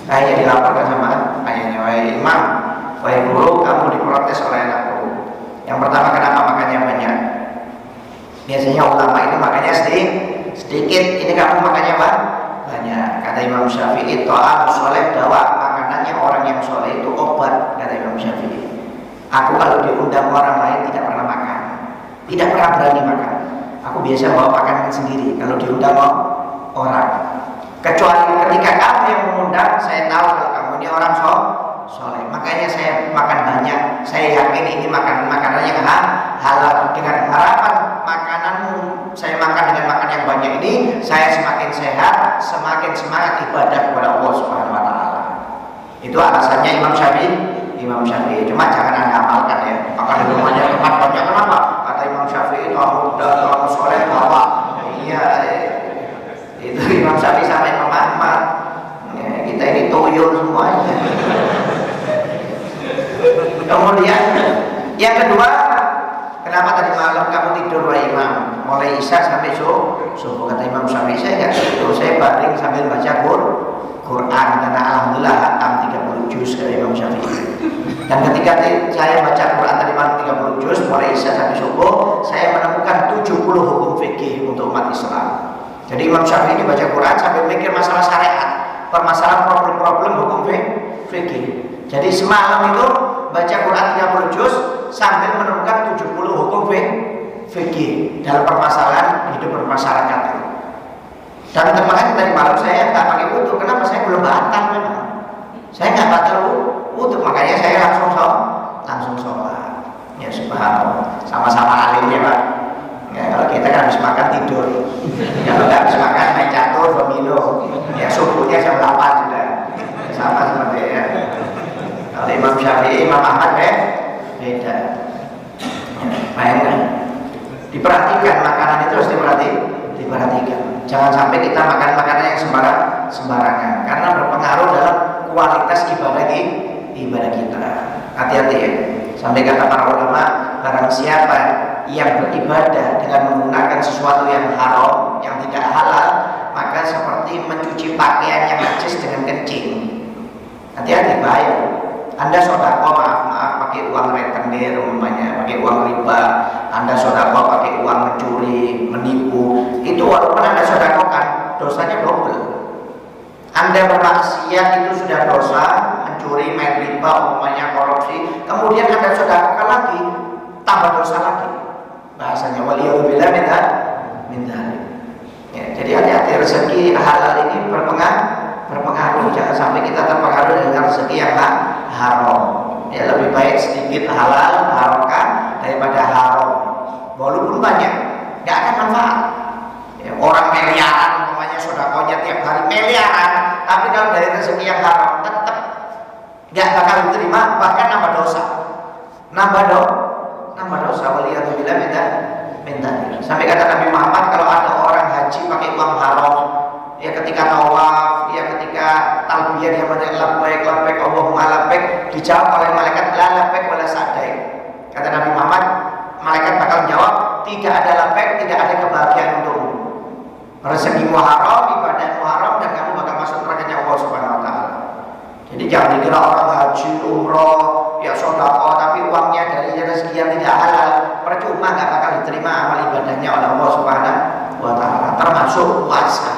Saya dilaporkan sama ayahnya, wahai imam, wahai guru, kamu diprotes oleh anakku. Yang pertama, kenapa makannya banyak? Biasanya ulama itu makannya sedikit, ini kamu makannya banyak. Kata Imam Syafi'i, ta'am soleh dawa, makanannya orang yang soleh itu obat, kata Imam Syafi'i. Aku kalau diundang orang lain tidak pernah makan, tidak pernah berani makan. Aku biasa bawa makanan sendiri kalau diundang orang. Kecuali ketika kamu yang mengundang, saya tahu kalau kamu ini orang soleh, makanya saya makan banyak. Saya yakin ini makanan yang halal. Dengan harapan makananmu saya makan dengan makan yang banyak ini, saya semakin sehat, semakin semangat ibadah kepada Allah Subhanahu Wa Taala. Itu alasannya Imam Syafi'i. Cuma jangan anda amalkan ya. Makan di rumahnya tempat banyak, kenapa? Kata Imam Syafi'i, kamu soleh bawa. Iya. Itu Imam Syafi'i sama Imam Ahmad. Ya, kita ini tuyul semuanya. Kemudian yang kedua, kenapa tadi mulai isya sampai subuh. Kata Imam Syafi'i, saya nggak gitu, saya baring sambil baca Quran, karena alhamdulillah hatam 30 juz dari Imam Syafi'i. Dan ketika saya baca Quran tadi malam 30 juz, mulai isya sampai subuh, saya menemukan 70 hukum fikih untuk umat Islam. Jadi Imam Syafi'i ini baca Quran sambil mikir masalah syariat, permasalahan problem-problem hukum fikih. Jadi semalam itu baca Quran 30 juz sambil menemukan 70 hukum fikih dalam permasalahan hidup bermasyarakat. Dan makanya tadi malam saya nggak pakai wudu. Kenapa? Saya belum batal memang. Saya nggak batal wudu, makanya saya langsung sholat. Ya subhanallah. Sama-sama alim ya Pak. Ya, kalau kita kan habis makan tidur. Kalau nggak habis makan main catur, domino. Ya subuhnya jam 8 sudah. Sama seperti ya. Kalau Imam Syafi'i, Imam Ahmad beda. Bayangkan. Diperhatikan makanan itu harus diperhatikan. Jangan sampai kita makan makanan yang sembarangan, karena berpengaruh dalam kualitas ibadah kita. Hati-hati ya. Sampai kata para ulama, barang siapa yang beribadah dengan menggunakan sesuatu yang haram, yang tidak halal, maka seperti mencuci pakaian yang najis dengan kencing. Hati-hati, bahaya. Anda sodako, maaf, pakai uang retenir umpamanya, pakai uang riba, Anda sodako pakai uang mencuri, menipu, itu walaupun Anda sodakokan, dosanya double. Anda bermaksiat itu sudah dosa, mencuri, main riba, umpamanya korupsi, kemudian Anda sodakokan lagi, tambah dosa lagi. Bahasanya waliyadzubillah min dzalik. Ya, jadi hati-hati, rezeki halal ini berpengaruh. Jangan sampai kita terpengaruh dengan rezeki yang haram. Ya, lebih baik sedikit halal barokah daripada haram. Walaupun banyak, nggak akan manfaat. Ya, orang miliaran umpamanya sedekahnya tiap hari miliaran, tapi kalau dari rezeki yang haram tetap nggak bakal diterima, bahkan nambah dosa. Nambah dosa. Waliyadzubillah min dzalik. Sampai kata Nabi Muhammad, kalau ada orang haji pakai uang haram, ya ketika tawaf, ya ketika talbiyah dia menjadi labbaik Allahumma labbaik, dijawab oleh malaikat la labbaik wala sa'daik. Kata Nabi Muhammad, malaikat bakal jawab, tidak ada labbaik, tidak ada kebahagiaan untukmu. Rezekimu haram, ibadahmu haram, dan kamu bakal masuk nerakanya Allah Subhanahu wa taala. Jadi jangan dikira orang haji, umroh, ya sedekah tapi uangnya dari rezeki yang tidak halal, percuma, nggak bakal diterima amal ibadahnya oleh Allah Subhanahu wa taala, termasuk puasa.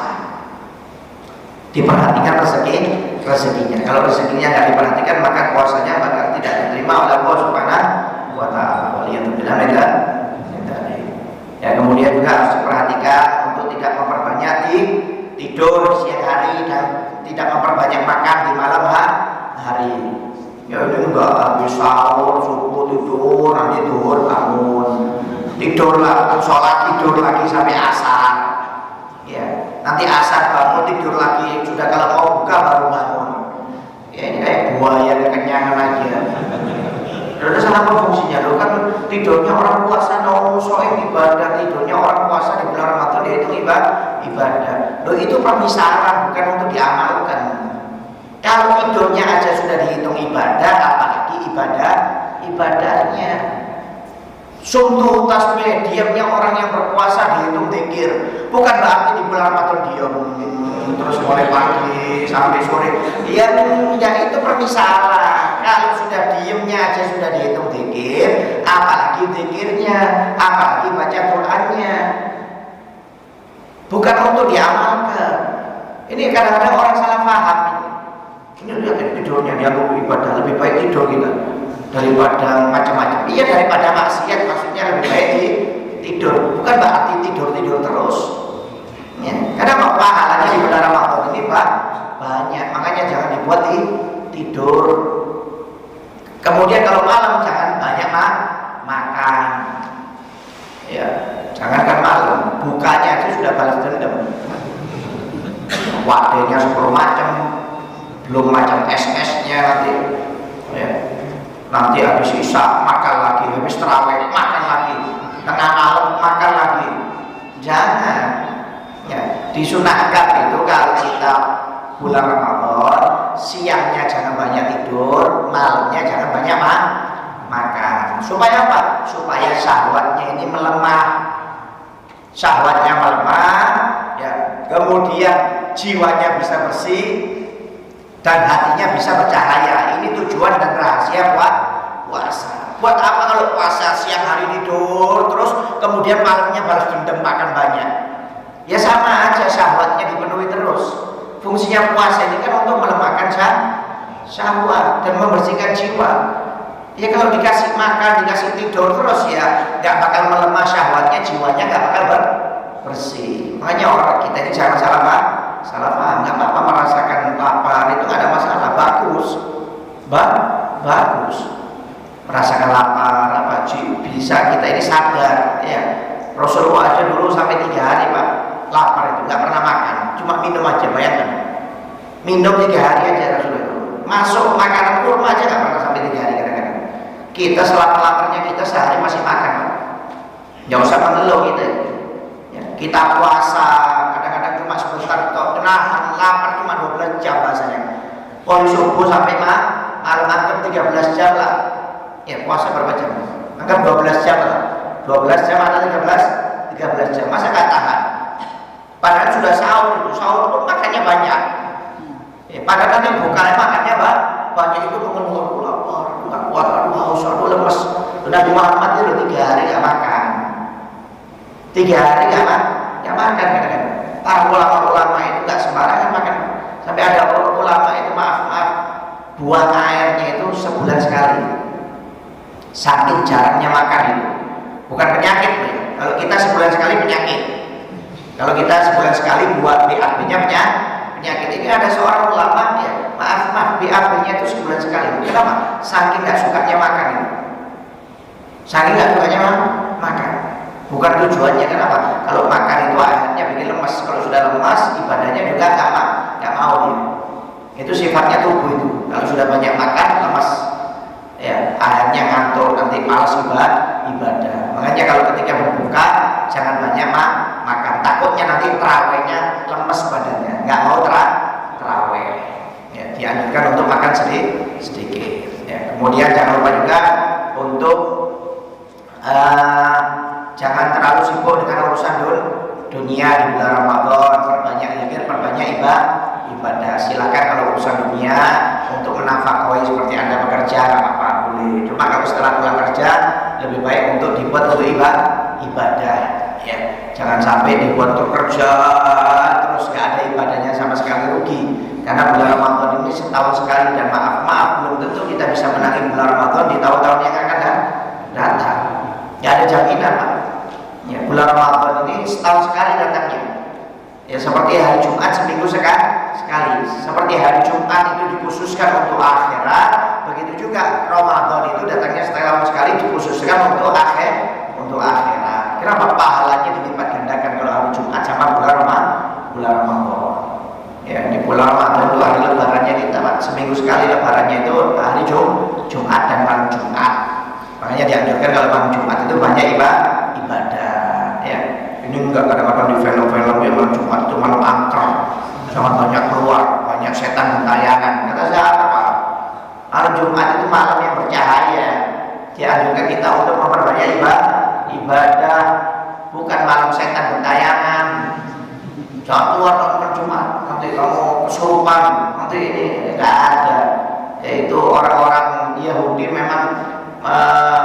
Diperhatikan rezekinya. Kalau rezekinya nggak diperhatikan, maka puasanya bakal tidak diterima oleh Allah Subhanahu wa taala. Waliyadzubillah min dzalik. Ya, kemudian juga harus diperhatikan untuk tidak memperbanyak tidur siang hari dan tidak memperbanyak makan di malam hari. Ya ini enggak habis sahur, subuh tidur, nanti duhur bangun, tidur lah, sholat tidur lagi sampai asar. Ya, nanti asar bangun tidur lagi, sudah kalau mau buka baru bangun. Ya ini kayak buaya kekenyangan aja. Terus apa fungsinya? Lo kan tidurnya orang puasa, soal ibadah, tidurnya orang puasa di bulan Ramadan dia itu ibadah. Lo itu permisalan, bukan untuk diamalkan. Kalau tidurnya aja sudah dihitung ibadah, apalagi ibadahnya. Sumtu tasbih, diamnya orang yang berpuasa dihitung zikir. Bukan berarti di bulan Ramadan diam terus mulai pagi sampai sore. Ya itu permisalan. Kalau sudah diamnya aja sudah dihitung zikir, apalagi zikirnya, apalagi baca Qur'annya. Bukan untuk diamalkan. Ini kadang-kadang orang salah paham. Ini lihat tidurnya, dia ibadah, lebih baik tidur kita daripada macam-macam. Iya, daripada maksiat, maksudnya lebih baik tidur. Bukan berarti tidur terus. Ya. Karena pahalanya di bulan Ramadan ini banyak, makanya jangan dibuat tidur. Kemudian kalau malam jangan banyak makan. Ya, jangankan malam, bukanya aja sudah balas dendam. Wadahnya 10 macam. Belum macam es-esnya nanti ya. Nanti habis isya makan lagi, habis terawih makan lagi, tengah malam makan lagi. Jangan ya, disunahkan itu kalau kita bulan Ramadan siangnya jangan banyak tidur, malamnya jangan banyak makan. Supaya apa? Supaya syahwatnya ini melemah. syahwatnya melemah, ya, kemudian jiwanya bisa bersih dan hatinya bisa bercahaya. Ini tujuan dan rahasia buat puasa. Buat apa kalau puasa siang hari tidur terus kemudian malamnya balas dendam makan banyak? Ya sama aja, syahwatnya dipenuhi terus. Fungsinya puasa ini kan untuk melemahkan syahwat dan membersihkan jiwa. Ya kalau dikasih makan, dikasih tidur terus ya nggak bakal melemah syahwatnya, jiwanya nggak bakal bersih. Makanya orang kita ini jangan salah paham. Nggak apa-apa merasakan lapar, itu nggak ada masalah, bagus, bagus. Merasakan lapar apa bisa kita ini sadar ya. Rasulullah aja dulu sampai 3 hari Pak lapar itu nggak pernah makan, cuma minum aja, bayangkan minum 3 hari aja Rasulullah. Masuk makanan kurma aja nggak pernah sampai 3 hari kadang-kadang. Kita selama laparnya kita sehari masih makan, nggak usah mengeluh kita. Ya, kita puasa kadang-kadang cuma sebentar kok, nahan lapar cuma 12 jam rasanya. Dari subuh sampai malam anggap 13 jam lah. Ya puasa berapa jam? Anggap 12 jam lah. 12 jam atau 13 jam. Masa nggak tahan? Padahal sudah sahur pun makannya banyak. Ya, padahal nanti buka makannya banyak itu mengeluh, lapar, nggak kuat, haus, lemes. Nabi Muhammad itu 3 hari nggak makan. 3 hari nggak makan kadang-kadang. Para ulama itu nggak sembarangan makan. Sampai ada ulama itu maaf buang airnya itu sebulan sekali. Saking jarangnya makan itu. Bukan penyakit, ya. Kalau kita sebulan sekali penyakit. Kalau kita sebulan sekali buat BAB-nya penyakit. Ini ada seorang ulama ya, maaf BAB-nya itu sebulan sekali. Kenapa? Saking nggak sukanya makan itu. Saking nggak sukanya makan. Bukan tujuannya, kenapa? Kalau makan itu akhirnya bikin lemas. Kalau sudah lemas, ibadahnya juga nggak mau dia. Itu sifatnya tubuh itu. Kalau sudah banyak makan, lemas. Ya, akhirnya ngantuk, nanti malas ibadah. Makanya kalau ketika berbuka jangan banyak makan. Takutnya nanti terawihnya lemes badannya, nggak mau terawih. Ya, dianjurkan untuk makan sedikit. Ya, kemudian jangan lupa juga untuk jangan terlalu sibuk dengan urusan dunia di bulan Ramadan. Perbanyak zikir, perbanyak ibadah. Silakan kalau urusan dunia untuk menafkahi seperti Anda bekerja, nggak apa-apa, boleh. Cuma kalau setelah pulang kerja lebih baik untuk dibuat untuk ibadah. Ya, jangan sampai dibuat untuk kerja terus nggak ada ibadahnya sama sekali, rugi. Karena bulan Ramadan ini setahun sekali dan maaf belum tentu kita bisa menangi bulan Ramadan di tahun-tahun yang akan datang. Ya ada jaminan Pak. Ya, bulan Ramadan ini setahun sekali datangnya. Ya seperti hari Jumat seminggu sekali. Seperti hari Jumat itu dikhususkan untuk akhirat, begitu juga Ramadan itu datangnya setahun sekali dikhususkan untuk akhirat. Kenapa? Pahalanya dilipat gandakan kalau hari Jumat sama bulan Ramadan. Ya, di bulan Ramadan itu hari lebarannya kita Pak. Seminggu sekali lebarannya itu hari Jumat dan malam Jumat. Makanya dianjurkan kalau malam Jumat itu banyak ibadah. Ya, ini enggak kadang-kadang di film-film ya malam Jumat itu malam angker, sangat banyak keluar, banyak setan gentayangan. Kata siapa Pak? Malam Jumat itu malam yang bercahaya. Dianjurkan kita untuk memperbanyak ibadah, bukan malam setan gentayangan. Jangan keluar malam Jumat, nanti kamu kesurupan, nanti ini enggak ada. Yaitu orang-orang Yahudi memang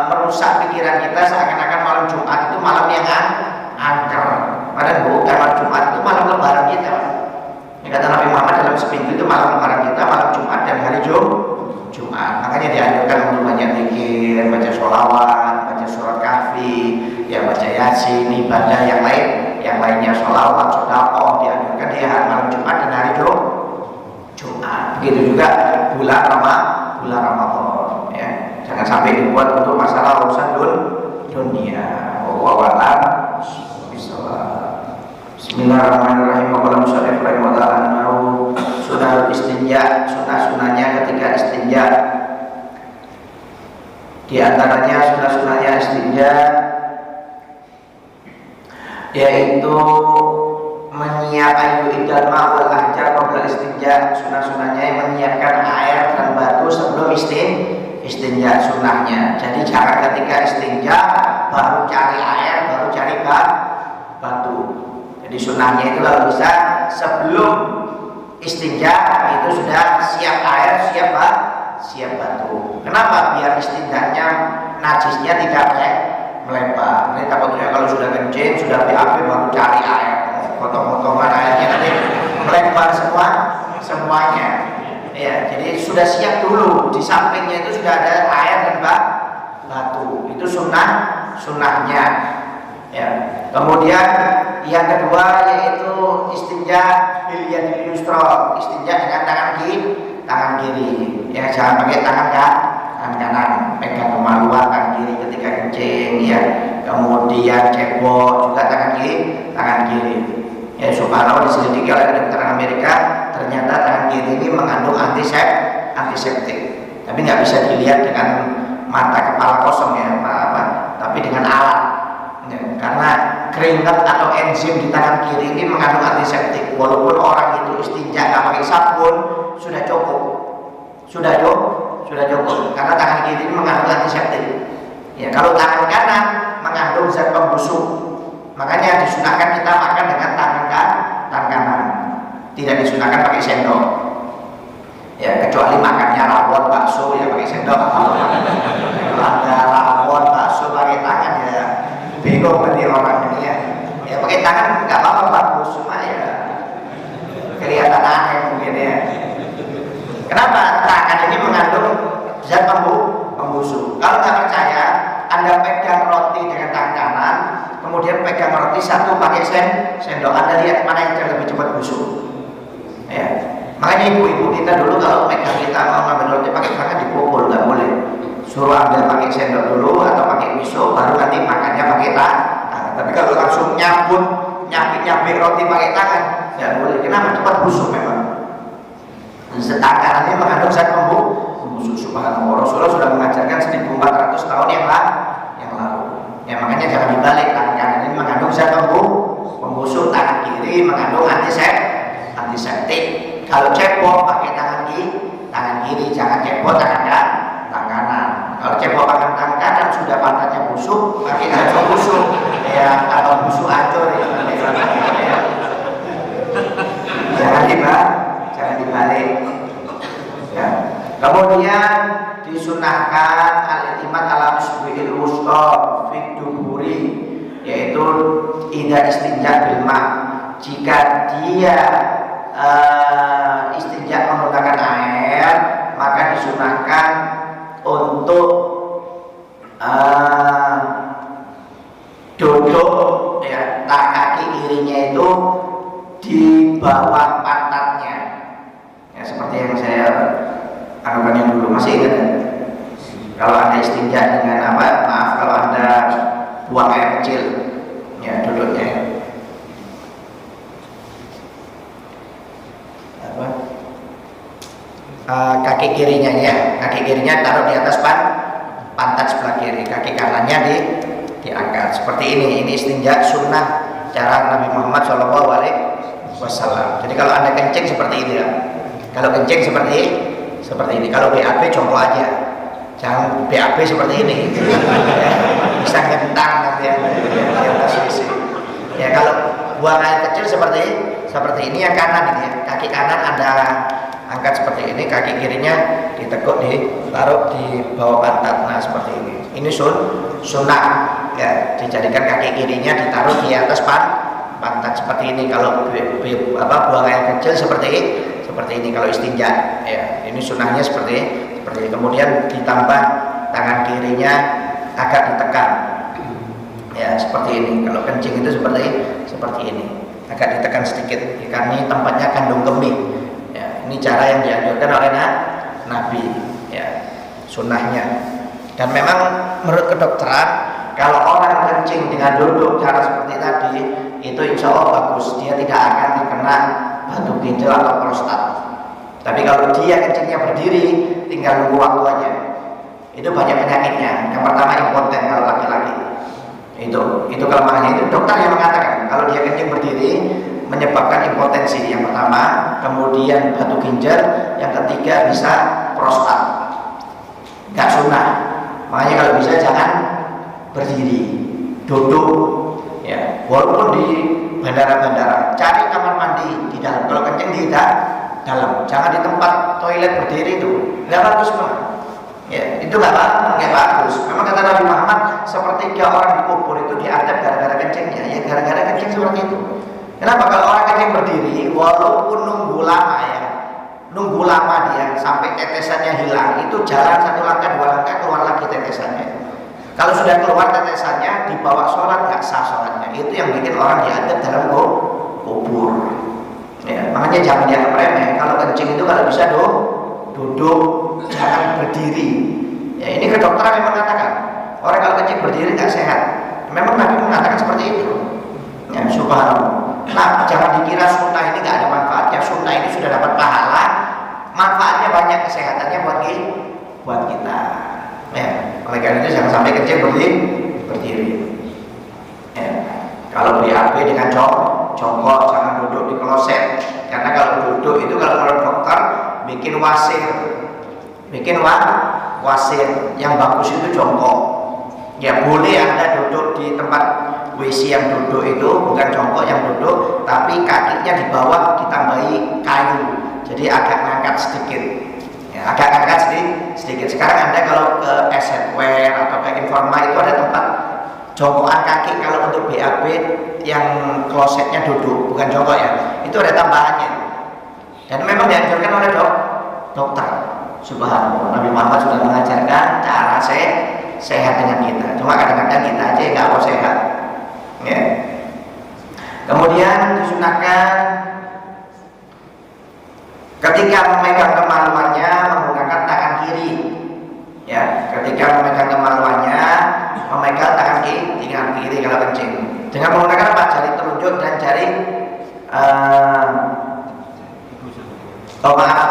merusak pikiran kita seakan-akan malam Jumat itu malam yang angker. Padahal bukan, malam Jumat itu malam lebaran kita. Ini kata Nabi Muhammad dalam seminggu itu malam lebaran kita, malam Jumat dan hari Jumat. Makanya dianjurkan untuk banyak zikir, baca sholawat, baca surat kahfi, ya baca yasin, ibadah yang lainnya, sholawat, sedekah dianjurkan di hari malam Jumat dan hari Jumat. Begitu juga bulan Ramadan. Ya. Jangan sampai dibuat untuk masalah urusan dunia. Wallahualam. Bismillahirrahmanirrahim. Qala musannif rahimahullah sunnah istinja, sunahnya ketika istinja. Di antaranya sunahnya istinja yaitu menyiapkan idal ma'wal ahjar qabla istinja. Sunahnya menyiapkan air dan batu sebelum istinja sunahnya. Jadi jangan ketika istinja baru cari air, baru cari batu. Jadi sunnahnya itu kalau bisa sebelum istinja itu sudah siap air, siap batu. Kenapa? Biar istinjanya najisnya tidak melebar. Ini takutnya kalau sudah kencing, sudah BAB baru cari air, potong-potongan airnya nanti melebar semuanya. Ya, jadi sudah siap dulu. Di sampingnya itu sudah ada air dan batu. Itu sunnahnya. Ya. Kemudian yang kedua yaitu istinja bil yadil yusra, istinja dengan tangan kiri. Ya, jangan pakai tangan kanan. Pegang kemaluan tangan kiri ketika kencing ya. Kemudian cebok juga tangan kiri. Ya, subhanallah diselidiki oleh kedokteran Amerika, ternyata tangan kiri ini mengandung antiseptik. Tapi nggak bisa dilihat dengan mata kepala kosong ya, tapi dengan alat. Ya, karena keringat atau enzim di tangan kiri ini mengandung antiseptik. Walaupun orang itu istinja nggak pakai sabun, sudah cukup. Karena tangan kiri ini mengandung antiseptik. Ya, kalau tangan kanan mengandung zat pembusuk. Makanya disunahkan kita makan dengan tangan kanan. Tidak disunahkan pakai sendok. Ya, kecuali makannya rawon bakso ya pakai sendok. Kalau ada rawon bakso pakai tangan ya bingung nanti orang ini ya. Ya pakai tangan nggak apa-apa bagus, cuma ya kelihatan aneh mungkin ya. Kenapa? Tangan ini mengandung zat pembusuk. Kalau nggak percaya, Anda pegang roti dengan tangan kanan, kemudian pegang roti satu pakai sendok, Anda lihat mana yang lebih cepat busuk. Ya. Makanya ibu-ibu kita dulu kalau pegang kita mau ngambil roti pakai tangan dipukul, nggak boleh. Suruh ambil pakai sendok dulu atau pakai pisau, baru nanti makannya pakai tangan. Tapi kalau langsung nyabik roti pakai tangan, nggak boleh. Kenapa? Cepat busuk memang. Tangan ini mengandung zat pembusuk. Subhanallah, Rasulullah sudah mengajarkan 1400 tahun yang lalu. Ya makanya jangan dibalik, tangan kanan ini mengandung zat pembusuk, tangan kiri mengandung antiseptik. Kalau cebok pakai tangan kiri, jangan cebok tangan kanan. Kalau cebok tangan kanan sudah pantatnya busuk, pakai zat pembusuk. Ya atau busuk acur ya. Jangan dibalik. Ya. Kemudian disunahkan al-i'timad ala usbu'il wusta fi duburi, yaitu idza istinja bil ma. Jika dia istinja menggunakan air, maka disunahkan untuk duduk ya, kaki kirinya itu di bawah pantatnya. Ya, seperti yang saya anukan yang dulu, masih ingat ya? Kalau Anda istinja dengan kalau Anda buang air kecil, ya duduknya kaki kirinya taruh di atas pantat sebelah kiri, kaki kanannya diangkat seperti ini. Ini istinja sunnah cara Nabi Muhammad SAW. Jadi kalau Anda kencing seperti ini ya. Kalau kencing seperti ini. Kalau BAB jongkok aja. Jangan BAB seperti ini. Ya, bisa ngentang nanti ya. Ya kalau buang air kecil seperti ini yang kanan ini ya. Kaki kanan Anda angkat seperti ini, kaki kirinya ditekuk, ditaruh di bawah pantat. Nah seperti ini. Ini sunnah ya, dijadikan kaki kirinya ditaruh di atas pantat seperti ini. Kalau buang air kecil seperti ini. Kalau istinja ya, ini sunnahnya seperti ini. Kemudian ditambah tangan kirinya agak ditekan ya, seperti ini. Kalau kencing itu seperti ini, agak ditekan sedikit karena ini tempatnya kandung kemih ya. Ini cara yang dianjurkan oleh Nabi ya, sunnahnya. Dan memang menurut kedokteran, kalau orang kencing dengan duduk cara seperti tadi, itu insya Allah bagus, dia tidak akan terkena batu ginjal atau prostat. Tapi kalau dia kencingnya berdiri, tinggal nunggu waktu aja. Itu banyak penyakitnya. Yang pertama impoten kalau laki-laki. Itu kelemahannya. Itu dokter yang mengatakan kalau dia kencing berdiri menyebabkan impotensi yang pertama, kemudian batu ginjal, yang ketiga bisa prostat. Gak sunnah. Makanya kalau bisa jangan berdiri, duduk Ya, walaupun di bandara-bandara, cari kamar mandi di dalam. Kalau kencing di dalam, jangan di tempat toilet berdiri itu, nggak bagus pun. Ya, itu nggak bagus. Memang kata Nabi Muhammad, sepertiga orang dikubur itu diadab gara-gara kencingnya. Ya, gara-gara kencing seperti itu. Kenapa? Kalau orang kencing berdiri, walaupun nunggu lama dia sampai tetesannya hilang, itu jalan 1 langkah 2 langkah keluar lagi tetesannya. Kalau sudah keluar tetesannya, dibawa sholat nggak sah sholatnya. Itu yang bikin orang diadab dalam kubur. Ya, makanya jangan dianggap remeh. Kalau kencing itu kalau bisa duduk, jangan berdiri. Ya, ini kedokteran yang mengatakan orang kalau kencing berdiri nggak sehat. Memang Nabi mengatakan seperti itu. Ya, subhanallah. Nah, jangan dikira sunnah ini nggak ada manfaatnya. Sunnah ini sudah dapat pahala, manfaatnya banyak, kesehatannya buat kita. Ya, oleh karena itu jangan sampai kencing berdiri. Ya, kalau BAB dengan jongkok, jangan duduk di kloset. Karena kalau duduk itu kalau menurut dokter bikin wasir. Yang bagus itu jongkok. Ya, boleh Anda duduk di tempat WC yang duduk itu bukan jongkok yang duduk, tapi kakinya di bawah ditambahi kayu. Jadi agak ngangkat sedikit. Ya, agak ngangkat sedikit. Sekarang Anda kalau ke Assetware atau ke Informa itu ada tempat jongkokan kaki. Kalau untuk BAB yang klosetnya duduk bukan jongkok ya, itu ada tambahannya. Dan memang dianjurkan oleh dokter. Subhanallah, Nabi Muhammad sudah mengajarkan cara sehat dengan kita. Cuma kadang-kadang kita aja nggak mau sehat. Ya. Kemudian disunahkan ketika memegang kemaluannya menggunakan tangan kiri. Ya, ketika memegang kemaluannya memegang tangan kiri kalau kencing. Dengan menggunakan apa? Jari telunjuk dan jari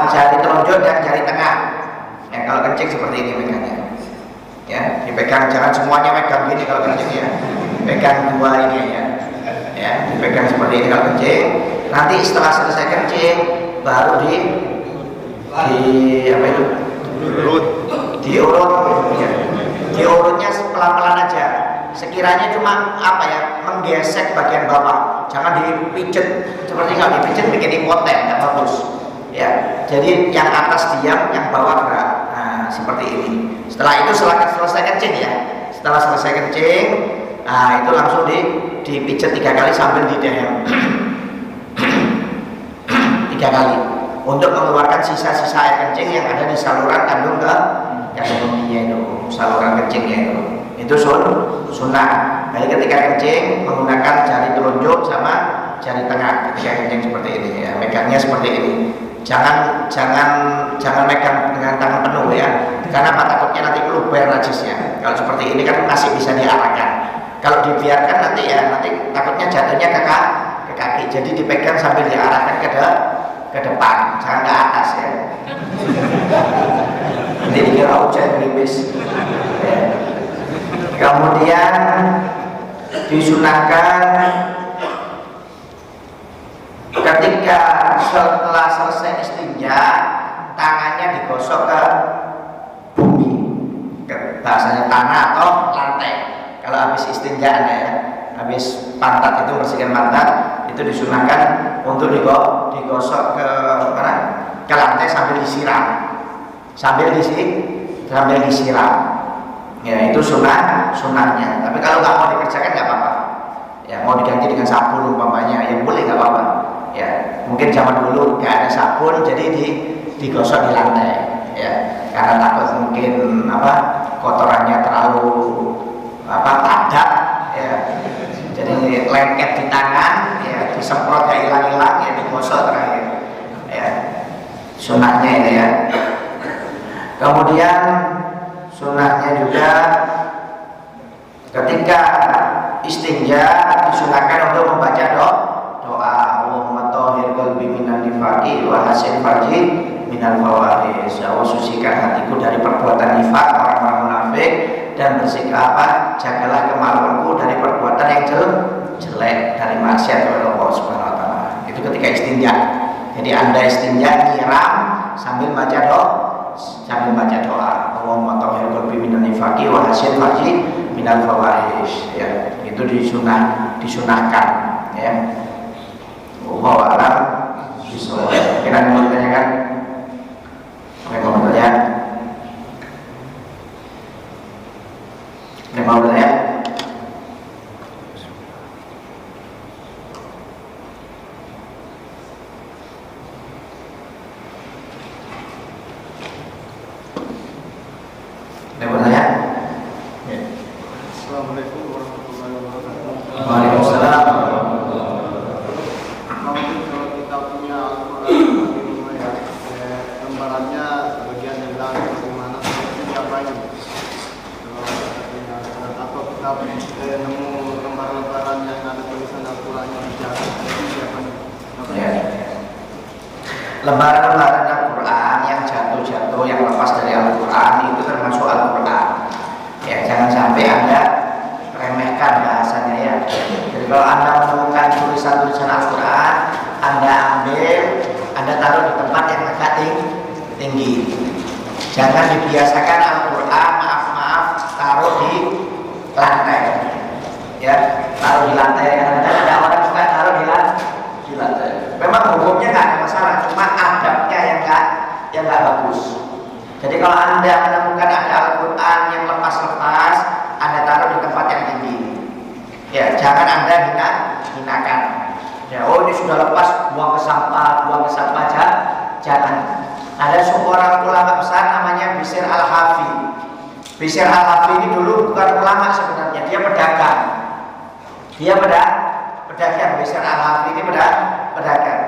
jari telunjuk dan jari tengah. Ya, kalau kencing seperti ini megangnya. Ya, dipegang, jangan semuanya megang gini kalau kencing ya. Pegang 2 ini ya. Ya, dipegang seperti ini kalau kencing. Nanti setelah selesai kencing baru diurut ya. Diurutnya pelan-pelan aja. Sekiranya cuma menggesek bagian bawah, jangan dipijet. Seperti kalau dipijet bikin impoten, nggak bagus. Ya, jadi yang atas diam, yang bawah gerak. Nah, seperti ini. Setelah itu selesai kencing ya. Setelah selesai kencing, nah itu langsung dipijet 3 kali sambil didehem. 3 kali untuk mengeluarkan sisa-sisa air kencing yang ada di saluran kandung kandungnya itu, saluran kencingnya itu sunnah. Jadi ketika kencing menggunakan jari telunjuk sama jari tengah ketika kencing seperti ini ya, megangnya seperti ini. Jangan megang dengan tangan penuh ya, karena apa? Takutnya nanti keluber najisnya. Kalau seperti ini kan masih bisa diarahkan. Kalau dibiarkan nanti takutnya jatuhnya ke kaki. Jadi dipegang sambil diarahkan ke depan, jangan ke atas ya. Nanti dikira hujan gerimis. Ya. Kemudian disunahkan ketika setelah selesai istinja, tangannya digosok ke bumi, bahasanya tanah atau lantai. Kalau habis istinja ya, habis pantat itu bersihkan pantat, itu disunahkan untuk digosok ke lantai sambil disiram. Ya, itu sunahnya. Tapi kalau nggak mau dikerjakan nggak apa-apa. Ya, mau diganti dengan sabun umpamanya, ya boleh nggak apa-apa. Ya, mungkin zaman dulu nggak ada sabun, jadi digosok di lantai. Ya, karena takut mungkin kotorannya terlalu padat. Ya, jadi lengket di tangan, ya disemprot ya hilang-hilang, ya digosok terakhir. Ya, sunahnya ini ya. Kemudian sunahnya juga ketika istinja disunahkan untuk membaca doa Allahumma tahhir qalbi minan nifaqi wa hasin farji minal fawahish. Ya Allah, sucikan hatiku dari perbuatan nifak, orang-orang munafik, dan jagalah kemaluanku dari perbuatan yang jelek, dari maksiat kepada Allah Subhanahu wa taala. Itu ketika istinja. Jadi Anda istinja nyiram sambil baca doa. Allahumma tahhir qalbi minan nifaqi wa hasin farji minal fawahish, ya. Itu disunahkan, ya. Wallahu a'lam bishawab. Kira mau ditanyakan? Oke, mau bertanya? Oke, mau bertanya? Assalamualaikum warahmatullahi wabarakatuh. Waalaikumsalam. Kalau kita punya Al-Quran di rumah ya, lembarannya sebagian hilang, bagaimana seperti diapain? Kalau kita punya Al-Quran atau kita nemu lembaran-lembaran yang ada tulisan Al-Quran yang dijaga, itu diapain? Ya. Lembaran-lembaran Al-Quran yang jatuh-jatuh, yang lepas dari Al-Quran itu termasuk Al-Quran. Ya, jangan sampai Anda remehkan bahasanya, ya. Jadi kalau Anda menemukan tulisan-tulisan Al-Quran, Anda ambil, Anda taruh di tempat yang agak tinggi. Jangan dibiasakan Al-Quran, maaf, taruh di lantai. Ya, taruh di lantai. Kadang-kadang ada orang suka taruh di lantai. Memang hukumnya nggak ada masalah, cuma adabnya yang nggak bagus. Jadi kalau Anda menemukan ada Al-Quran yang lepas-lepas, Anda taruh di tempat yang tinggi. Ya, jangan Anda hinakan. Ya, oh ini sudah lepas, buang ke sampah aja. Jangan. Ada seorang ulama besar namanya Bishr Al-Hafi. Bishr Al-Hafi ini dulu bukan ulama sebenarnya, dia pedagang. Pedagang. Bishr Al-Hafi ini pedagang.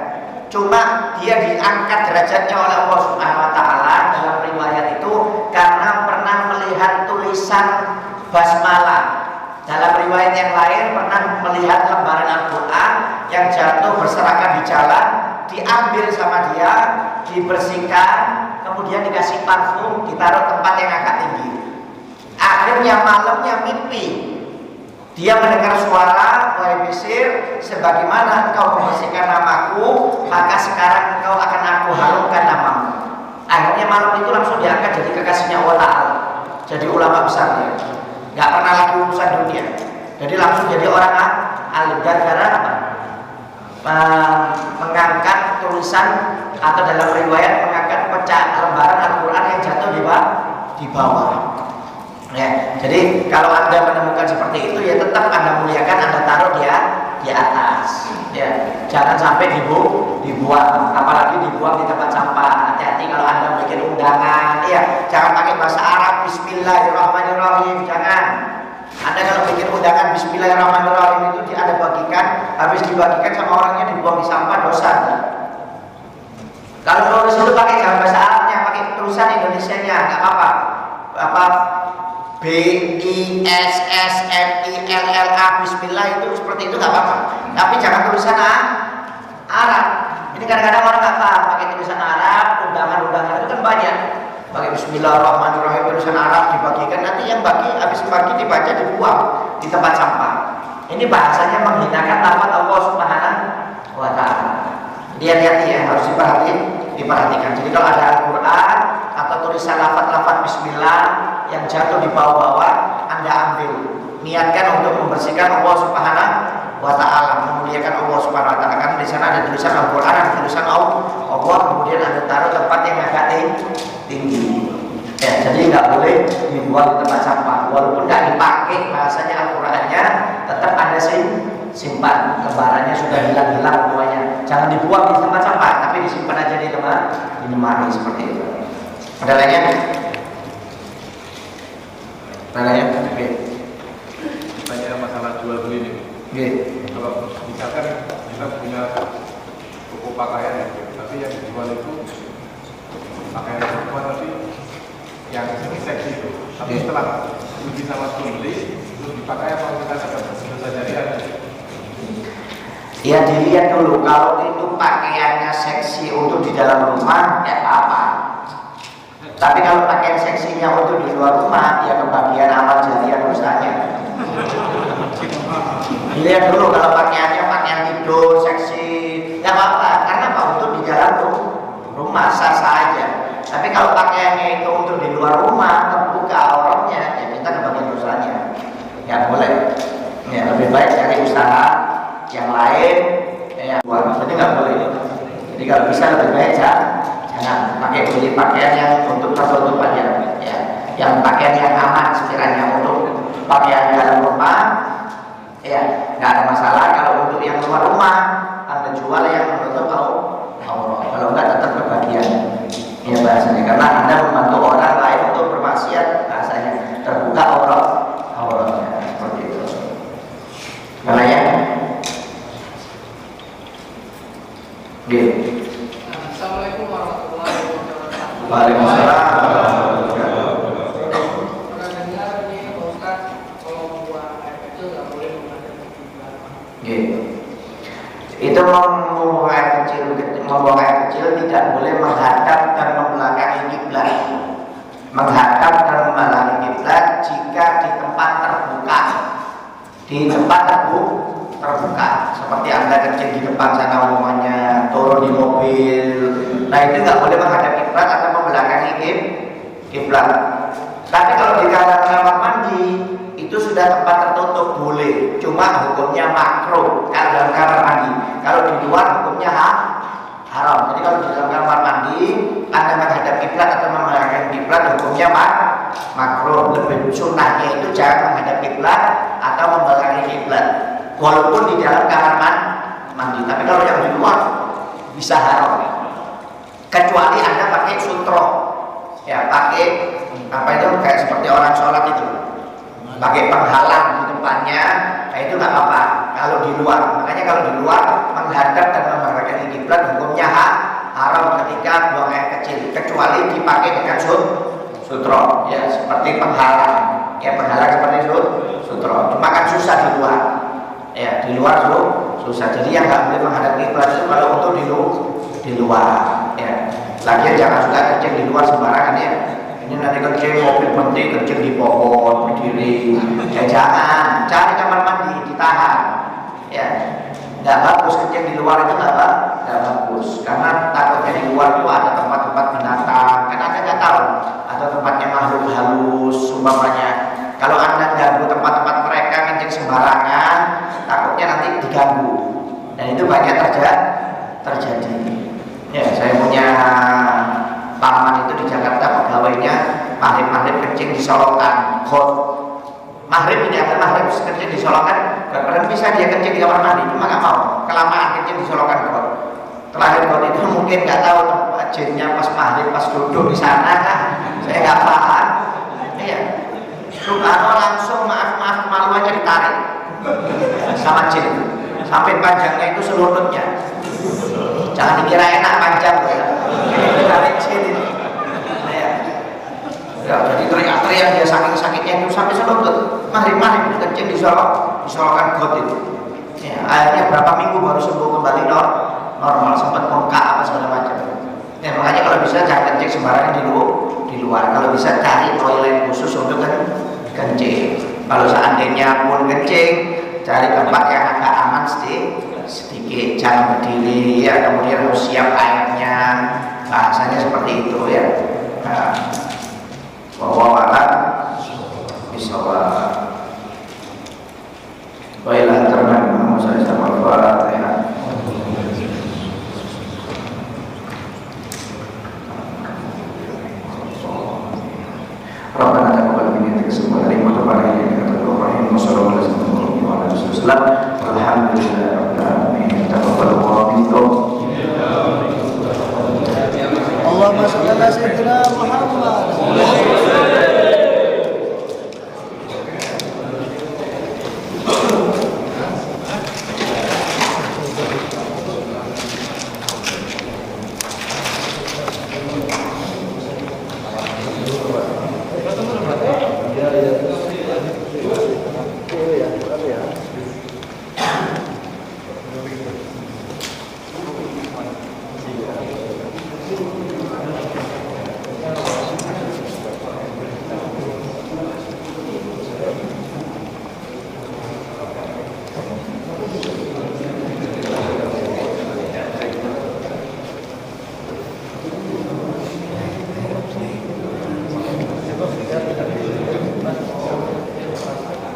Cuma dia diangkat derajatnya oleh Allah Subhanahu wa taala dalam riwayat itu karena pernah melihat tulisan basmalah. Dalam riwayat yang lain pernah melihat lembaran Al-Quran yang jatuh berserakan di jalan, diambil sama dia, dibersihkan, kemudian dikasih parfum, ditaruh tempat yang agak tinggi. Akhirnya malamnya mimpi. Dia mendengar suara, wahai Bishr, sebagaimana engkau membersihkan namaku, maka sekarang engkau akan aku harumkan namamu. Akhirnya malam itu langsung diangkat jadi kekasihnya Allah Ta'ala, jadi ulama besar dia. Gak pernah lagi urusan dunia. Jadi langsung jadi orang alim. Gara-gara apa? Mengangkat tulisan atau dalam riwayat mengangkat pecah lembaran Al-Quran yang jatuh di bawah. Ya, jadi kalau Anda menemukan seperti itu, ya tetap Anda muliakan, Anda taruh dia di atas. Ya, jangan sampai dibuang, apalagi dibuang di tempat sampah. Hati-hati kalau Anda bikin undangan, ya jangan pakai bahasa Arab. Bismillahirrahmanirrahim, jangan. Anda kalau bikin undangan Bismillahirrahmanirrahim itu Anda bagikan, habis dibagikan sama orangnya dibuang di sampah, dosa. Kalau nulis itu pakai jangan bahasa Arabnya, pakai tulisan Indonesianya, nggak apa-apa. BISSMILLA Bismillah itu seperti itu nggak apa-apa. Tapi jangan tulisan Arab. Ini kadang-kadang orang nggak paham pakai tulisan Arab, undangan itu kan banyak. Pakai Bismillahirrahmanirrahim tulisan Arab dibagikan, nanti yang habis bagi dibaca dibuang di tempat sampah. Ini bahasanya menghinakan lafaz Allah Subhanahu wa taala. Hati-hati ya, harus diperhatikan. Jadi kalau ada Al-Quran atau tulisan lafaz Bismillah yang jatuh di bawah-bawah, Anda ambil, niatkan untuk membersihkan Allah Subhanahu wa taala, memuliakan Allah Subhanahu wa taala. Karena di sana ada tulisan Al-Quran, ada tulisan Allah, kemudian Anda taruh tempat yang agak tinggi. Ya, jadi nggak boleh dibuang di tempat sampah. Walaupun nggak dipakai bahasanya Al-Qurannya, tetap Anda simpan. Lembarannya sudah hilang semuanya. Jangan dibuang di tempat sampah, tapi disimpan aja di lemari seperti itu. Ada lainnya? Oke. Tanya masalah jual beli ini. Oke. Kalau misalkan kita punya toko pakaian ya, tapi yang dijual itu pakaian perempuan tapi yang seksi itu. Tapi setelah uji sama pembeli, terus dipakai apa kita dapat dosa jariah? Ya dilihat dulu, kalau itu pakaiannya seksi untuk di dalam rumah, ya apa-apa. Tapi kalau pakaian seksinya untuk di luar rumah, ya kebagian amal jariah dosanya. Dilihat dulu kalau pakaiannya pakaian tidur seksi, ya apa-apa. Karena apa? Untuk di dalam rumah sah-sah aja. Tapi kalau pakaiannya itu untuk di luar rumah, terbuka auratnya, ya kita kebagian dosanya. lebih baik cari usaha yang lain. Maksudnya nggak boleh. Jadi kalau bisa lebih baik jangan pakai beli pakaian yang untuk tertutup aja, ya. Yang pakaian yang aman sekiranya untuk pakaian dalam rumah, ya nggak ada masalah. Kalau untuk yang luar rumah, Anda jual yang menutup aurat. Kalau nggak tetap kebagian, ya bahasanya. Karena Anda membantu orang lain untuk bermaksiat, bahasanya terbuka auratnya seperti itu. Karena ya. Assalamualaikum warahmatullahi wabarakatuh. Waalaikumsalam. Pernah dengar nih Pak Ustaz, kalau buang air kecil nggak boleh menghadap kiblat. Gitu. Itu membuang air kecil tidak boleh menghadap dan membelakangi kiblat. Menghadap dan membelakangi kiblat jika di tempat terbuka. Di tempat terbuka, seperti Anda kencing di depan sana umumnya, turun di mobil. Nah itu nggak boleh menghadap kiblat atau membelakangi kiblat. Tapi kalau di kamar mandi itu sudah tempat tertutup boleh, cuma hukumnya makruh kalau dalam kamar mandi. Kalau di luar hukumnya haram. Jadi kalau di dalam kamar mandi Anda menghadap kiblat atau membelakangi kiblat hukumnya makruh. Lebih sunnahnya itu jangan menghadap kiblat atau membelakangi kiblat. Walaupun di dalam kamar mandi, tapi kalau yang di luar bisa haram. Kecuali Anda pakai sutro, ya pakai apa itu kayak seperti orang sholat itu, pakai penghalang di depannya, nah itu nggak apa-apa. Kalau di luar, makanya kalau di luar menghadap dan membelakangi kiblat hukumnya haram ketika buang air kecil, kecuali dipakai dengan sutro, ya seperti penghalang, ya penghalang seperti sutro. Cuma kan susah di luar. Ya di luar susah. Jadi yang nggak boleh menghadap kiblat itu kalau untuk di luar. Ya. Lagian jangan suka kencing di luar sembarangan ya. Ini nanti kencing mobil berhenti, kencing di pohon, berdiri. Ya jangan. Cari kamar mandi, ditahan. Ya. Nggak bagus kencing di luar itu nggak bagus. Karena takutnya di luar itu ada tempat-tempat binatang. Kan Anda nggak tahu. Ada tempatnya makhluk halus, umpamanya. Kalau Anda ganggu tempat-tempat mereka kencing sembarangan, takutnya nanti diganggu, dan itu banyak terjadi. Ya, saya punya paman itu di Jakarta, pegawainya maghrib kencing di solokan got. Maghrib ini ada maghrib kencing di solokan, padahal bisa dia kencing di kamar mandi, cuma nggak mau, kelamaan kencing di solokan got. Terakhir got itu mungkin nggak tahu tempat jinnya pas maghrib pas duduk di sana, saya nggak paham. Iya. Subhanallah langsung maaf malu aja ditarik sama jin sampai panjangnya itu selututnya. Jangan dikira enak panjang ya. Ditarik jin ini. Ya, jadi teriak-teriak dia saking sakitnya itu sampai selutut. Maghrib kencing disolokan got itu. Ya, akhirnya berapa minggu baru sembuh kembali normal, sempat bengkak apa segala macam. Ya, makanya kalau bisa jangan kencing sembarangan di luar. Kalau bisa cari toilet khusus untuk kencing. Kalau seandainya pun kencing, cari tempat yang agak aman sedikit, jangan berdiri, ya kemudian harus siap airnya, bahasanya seperti itu ya. Wallahu a'lam bishawab. Baiklah teman-teman, saya sama Al-Fatihah. Rabbana taqabbal minna innaka samiul alim wa tub alaina innaka tawwabur rahim. Wassallallahu alaihi wasallam. Alhamdulillahirabbil alamin. Taqabbalallahu minkum. Allahumma shalli ala sayyidina Muhammad.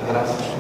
Gracias.